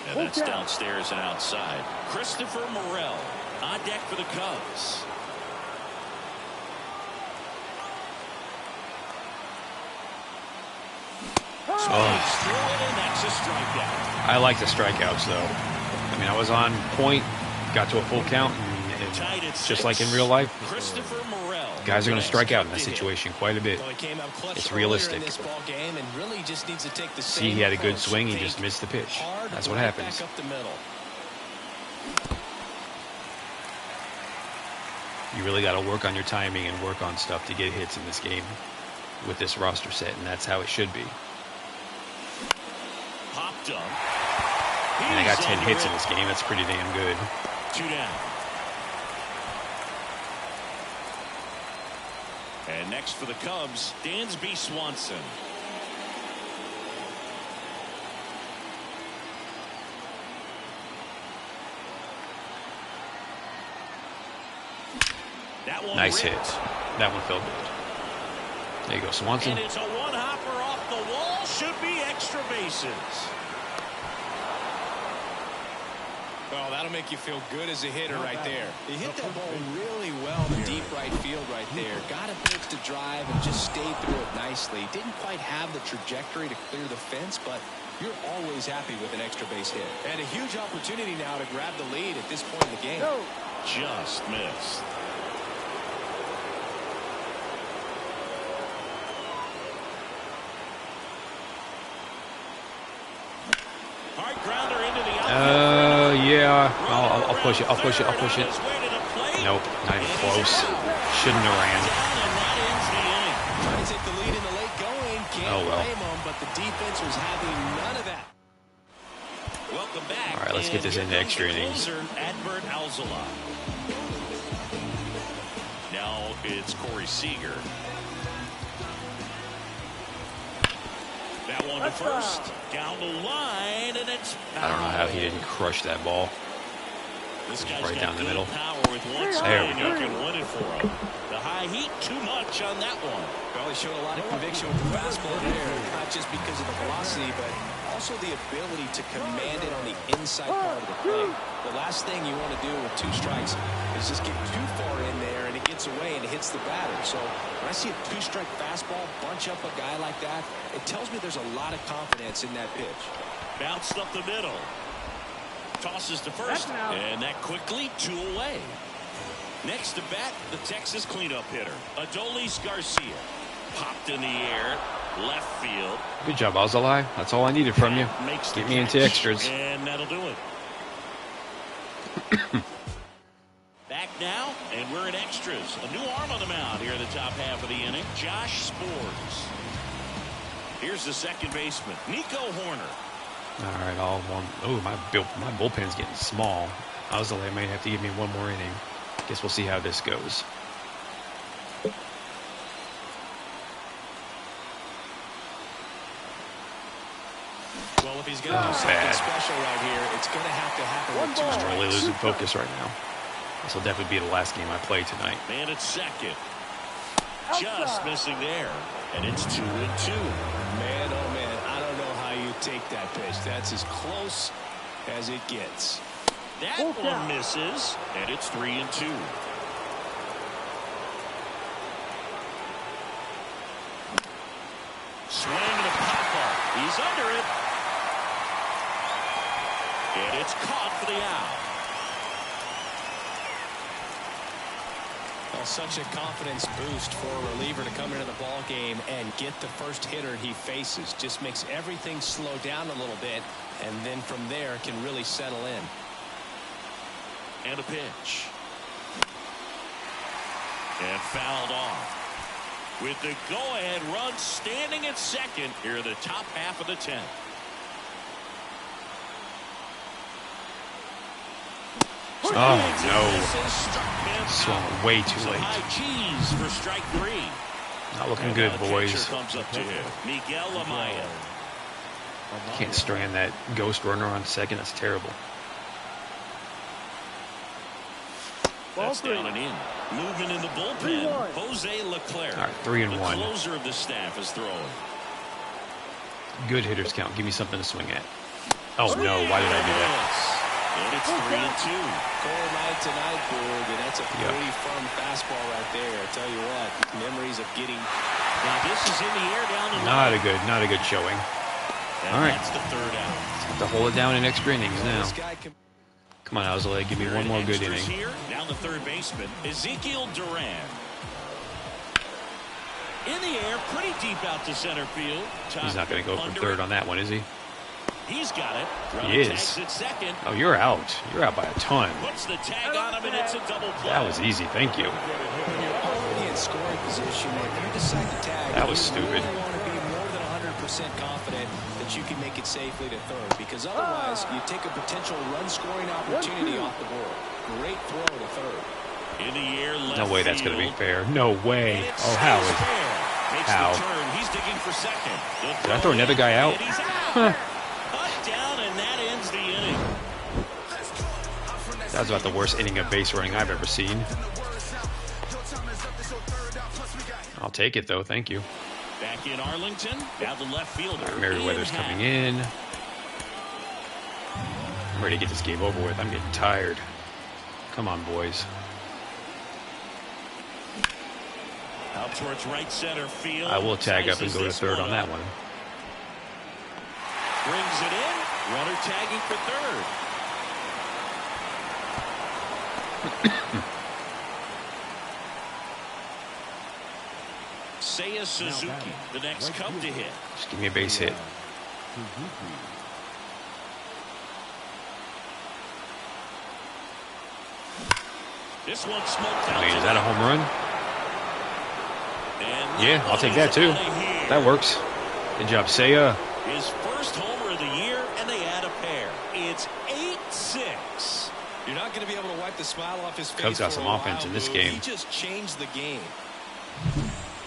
And that's downstairs and outside. Christopher Morel on deck for the Cubs. Swings through it, and that's a strikeout. I like the strikeouts, though. I mean, I was on point, got to a full count, and Tied at just 6. like in real life, Christopher Morel. guys are going to strike out in that situation quite a bit. Well, he came up clutch It's earlier realistic. in this ball game and really just needs to take the See, same he had a good approach. swing, he Think just missed the pitch. hard, That's what right happens. Back up the middle. You really got to work on your timing and work on stuff to get hits in this game with this roster set, and that's how it should be. Popped up. And I got 10 He's hits in under this game. That's pretty damn good. it. 2 down. And next for the Cubs, Dansby Swanson. That one Nice ripped. hit. That one felt good. There you go, Swanson. And it's a one-hopper off the wall. Should be extra bases. Oh, that'll make you feel good as a hitter right there. He hit that ball really well in deep right field right there. Got a pitch to drive and just stayed through it nicely. Didn't quite have the trajectory to clear the fence, but you're always happy with an extra base hit. And a huge opportunity now to grab the lead at this point in the game. Just missed. Hard grounder into the outfield. Yeah. I'll push it. I'll push it. I'll push it. Nope, not even close. Shouldn't have ran. Trying to take the lead in the late going. Can't Oh, well. blame them, but the defense was having none of that. Welcome back. All right, let's get this And into here extra comes the innings. closer, Adbert Alzala. Now it's Corey Seager. That one to first. Down the line, and it's I don't know how he didn't crush that ball. This guy's Right got down the good middle. power with one There we swing. go. You can win it for him. The high heat, too much on that one. Well, he showed a lot of conviction with the fastball there, not just because of the velocity, but also the ability to command it on the inside part of the plate. The last thing you want to do with 2 strikes is just get too far in there, and it gets away and it hits the batter. So when I see a 2-strike fastball bunch up a guy like that, it tells me there's a lot of confidence in that pitch. Bounced up the middle. Tosses to first, and that quickly 2 away. Next to bat, the Texas cleanup hitter, Adolis Garcia. Popped in the air, left field. Good job, Alzolay. That's all I needed from you. Makes the Get me into catch, extras. and that'll do it. Back now, and we're in extras. A new arm on the mound here in the top half of the inning, Josh Spores. Here's the second baseman, Nico Horner. All right, all one. Oh, my bullpen's getting small. Alzolay might have to give me one more inning. Guess we'll see how this goes. Well, if he's going to do something special right here, it's going to have to happen with 2 I'm strikes. really losing focus right now. This will definitely be the last game I play tonight. Man at second. Just missing there. And it's 2-2. Man, oh man, I don't know how you take that pitch. That's as close as it gets. That one misses, and it's 3-2. Swing and a pop-up. He's under it. And it's caught for the out. Well, such a confidence boost for a reliever to come into the ball game and get the first hitter he faces. Just makes everything slow down a little bit, and then from there can really settle in. And a pitch. And fouled off. With the go-ahead run standing at second here in the top half of the 10th. Oh, no. Swung way too late. High cheese for strike 3. Not looking good, boys. Comes up to him. Miguel Amaya. Can't strand that ghost runner on second. That's terrible. That's down and in. Movement in the bullpen. Jose Leclerc. All right, 3-1. The closer of the staff is throwing. Good hitters count. Give me something to swing at. Oh, no. Why did I do that? And it's 3-2. Cold night tonight, Boog, and that's a pretty firm fastball right there. I tell you what, memories of getting. Now this is in the air down the line. Not a good showing. And all right. That's the third out. Have to hold it down in extra innings now. This guy can. Come on, Alzolay. Give me one more good inning. Here, down the third baseman, Ezekiel Duran. In the air, pretty deep out to center field. He's not going to go for third on that one, is he? He's got it. He is. Tags at second. Oh, you're out. You're out by a ton. Puts the tag on him, and it's a double play. That was easy. Thank you. When you're already in scoring position, if you decide to tag, That was stupid. You want to be more than 100% confident that you can make it safely to third, because otherwise you take a potential run-scoring opportunity off the board. Great throw to third. In the air, left No way that's going to be field. fair. No way. And it Oh, how stays is fair. Makes how? the turn. He's digging for second. Did I throw another guy out? And he's out. Huh. Cut down, and that ends the inning. That was about the worst inning of base running I've ever seen. I'll take it, though. Thank you. Back in Arlington, now the left fielder. Merriweather's coming in. I'm ready to get this game over with. I'm getting tired. Come on, boys. Out towards right center field. I will tag up and Slices go to this third one on that up. one. Brings it in. Runner tagging for third. Seiya Suzuki, the next Cub to hit. Just give me a base hit. This one smoked out. I mean, is that a home run? And Yeah, I'll take that too. That works. Good job, Seiya. His first homer of the year, and they add a pair. It's 8-6. You're not going to be able to wipe the smile off his face. Cubs got for some a offense while, in this Boog. game. He just changed the game.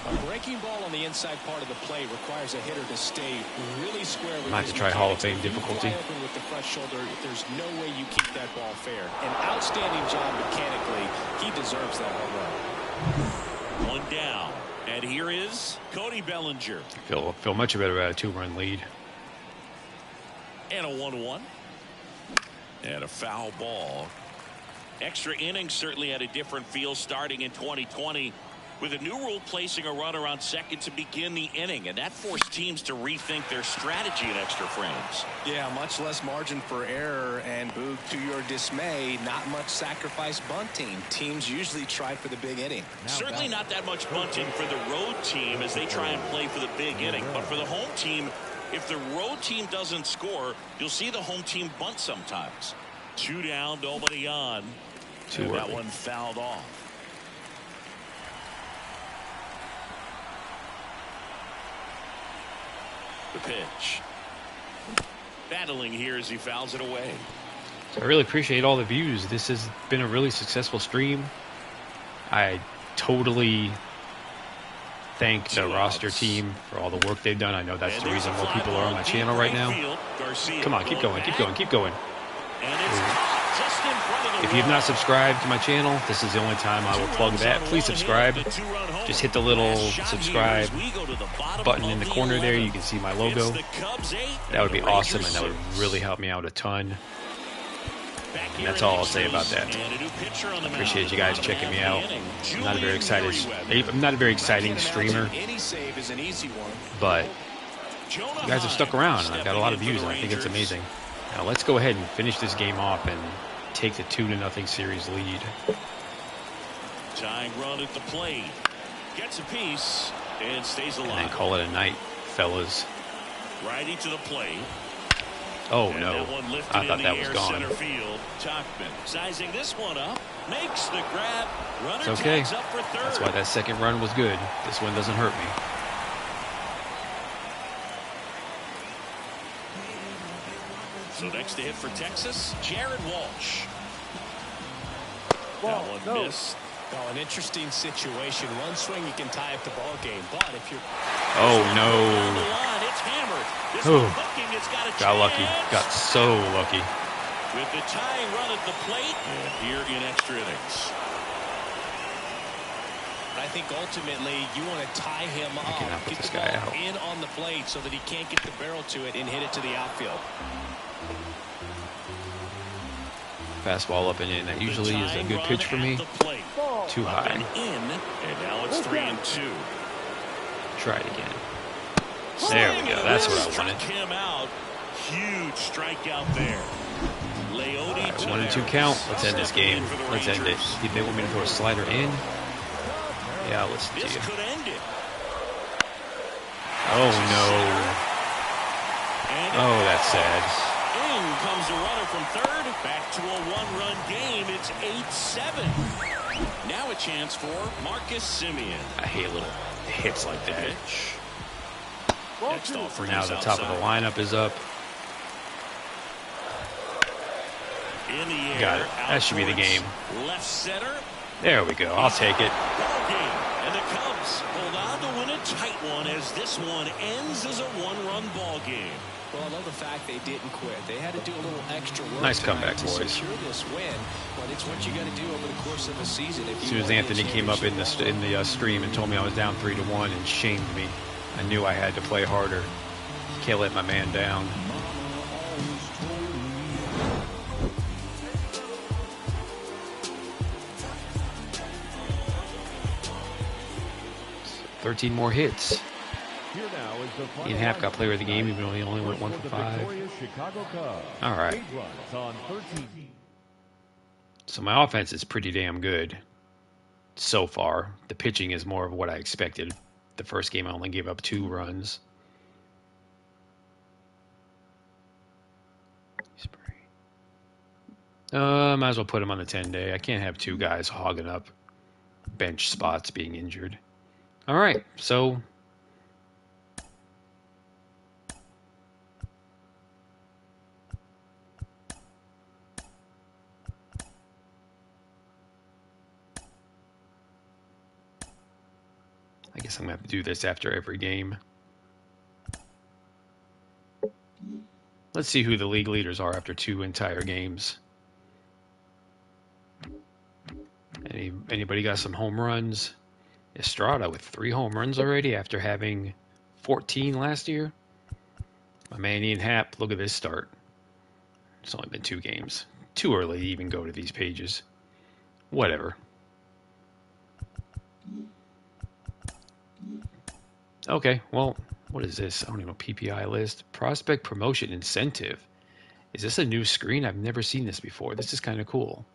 A breaking ball on the inside part of the plate requires a hitter to stay really square with Might have to try Hall of Fame difficulty. Open with the fresh shoulder, there's no way you keep that ball fair. An outstanding job mechanically. He deserves that home run. One down. And here is Cody Bellinger. Feel much better about a 2-run lead. And a 1-1. And a foul ball. Extra innings certainly had a different feel starting in 2020 with a new rule placing a runner on second to begin the inning, and that forced teams to rethink their strategy in extra frames. Yeah, much less margin for error, and Boog, to your dismay, not much sacrifice bunting. Teams usually try for the big inning. Certainly not that much bunting for the road team as they try and play for the big inning, but for the home team, if the road team doesn't score, you'll see the home team bunt sometimes. 2 down, nobody on. And that one fouled off. The pitch. Battling here as he fouls it away. So I really appreciate all the views. This has been a really successful stream. I totally thank the roster team for all the work they've done. I know that's the reason more people are on my channel right now. Come on, keep going, keep going, keep going. If you have not subscribed to my channel, this is the only time I will plug that. Please subscribe. Just hit the little subscribe button in the corner there. You can see my logo. That would be awesome, and that would really help me out a ton. And that's all I'll say about that. I appreciate you guys checking me out. I'm not a very exciting streamer, but you guys have stuck around, and I've got a lot of views, and I think it's amazing. Now let's go ahead and finish this game off and take the 2-0 series lead. Tying run at the plate. Gets a piece and stays alive. And then call it a night, fellas. Righty to the plate. Oh no, I thought that was gone. Center field. Tachman sizing this one up. Makes the grab. Runner It's okay. tags up for third. That's why that second run was good. This one doesn't hurt me. So next to hit for Texas, Jared Walsh. Ball, That one no. missed. Oh, an interesting situation. One swing, you can tie up the ball game. But if you're... Oh On the no. line, it's hammered. This Ooh. one hooking, it's got a Got lucky. chance. Got so lucky. With the tying run at the plate, and here in extra innings. I think ultimately you want to tie him up, cannot put get this the guy ball out. in on the plate so that he can't get the barrel to it and hit it to the outfield. Fastball up and in. That usually is a good pitch for me. Too high. And now it's 3-2. Try it again. There we go. That's what I wanted. Struck him out. Huge strikeout there. Leone to 1-2 count. Let's end this game. Let's end it. If they want me to throw a slider in, yeah, I'll listen to This you. could end it. Oh no. Oh, that's sad. In comes the runner from third. Back to a 1-run game. It's 8-7. Now a chance for Marcus Semien. I hate little hits like that. Pitch. Ball Next 2. offering Now is the top of the outside. lineup is up. In the air. Got it. That should be the out towards game. Left center. There we go. I'll take it. Ball game. And the Cubs hold on to win a tight one as this one ends as a 1-run ball game. Well, I love the fact they didn't quit. They had to do a little extra work. Nice tonight comeback, to boys. secure this win, but it's what you got to do over the course of a season. As soon as Anthony came up in the stream and told me I was down 3-1 and shamed me, I knew I had to play harder. Can't let my man down. So 13 more hits. Here now is the final Ian Happ got lineup. player of the game, even though he only went 1 For for the 5. victorious Chicago Cubs. All right. 8 runs on 13. So my offense is pretty damn good so far. The pitching is more of what I expected. The first game I only gave up 2 runs. Might as well put him on the 10-day. I can't have 2 guys hogging up bench spots being injured. All right, so I I guess I'm going to have to do this after every game. Let's see who the league leaders are after 2 entire games. Anybody got some home runs? Estrada with 3 home runs already after having 14 last year. My man Ian Happ, look at this start. It's only been 2 games. Too early to even go to these pages. Whatever. Okay, well, what is this? I don't even know. PPI list. Prospect promotion incentive. Is this a new screen? I've never seen this before. This is kind of cool.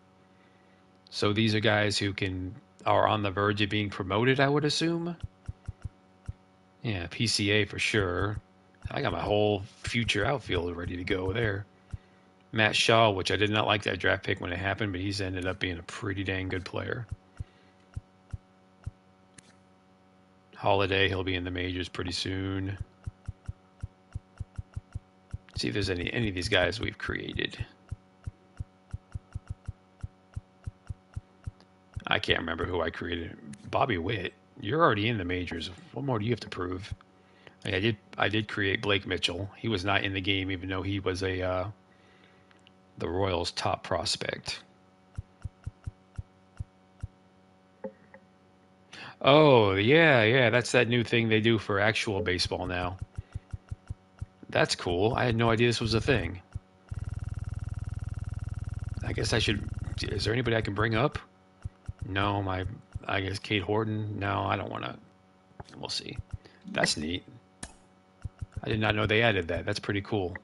So these are guys who are on the verge of being promoted, I would assume. Yeah, PCA for sure. I got my whole future outfield ready to go there. Matt Shaw, which I did not like that draft pick when it happened, but he's ended up being a pretty dang good player. Holiday, he'll be in the majors pretty soon. See if there's any of these guys we've created. I can't remember who I created. Bobby Witt, you're already in the majors. What more do you have to prove? I did create Blake Mitchell. He was not in the game, even though he was the Royals' top prospect. Oh, yeah, that's that new thing they do for actual baseball now. That's cool. I had no idea this was a thing. I guess I should... Is there anybody I can bring up? No, I guess Kate Horton. No, I don't want to... We'll see. That's neat. I did not know they added that. That's pretty cool.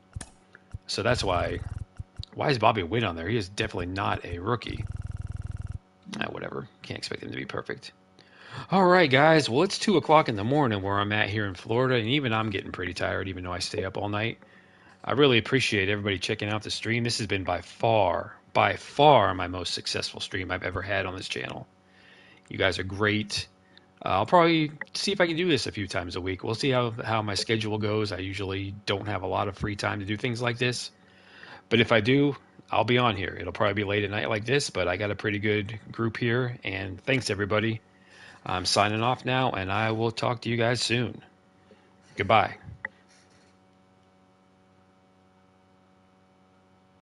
So that's why... Why is Bobby Witt on there? He is definitely not a rookie. Whatever. Can't expect him to be perfect. All right, guys. Well, it's 2 o'clock in the morning where I'm at here in Florida, and even I'm getting pretty tired, even though I stay up all night. I really appreciate everybody checking out the stream. This has been by far my most successful stream I've ever had on this channel. You guys are great. I'll probably see if I can do this a few times a week. We'll see how my schedule goes. I usually don't have a lot of free time to do things like this. But if I do, I'll be on here. It'll probably be late at night like this, but I got a pretty good group here. And thanks, everybody. I'm signing off now, and I will talk to you guys soon. Goodbye.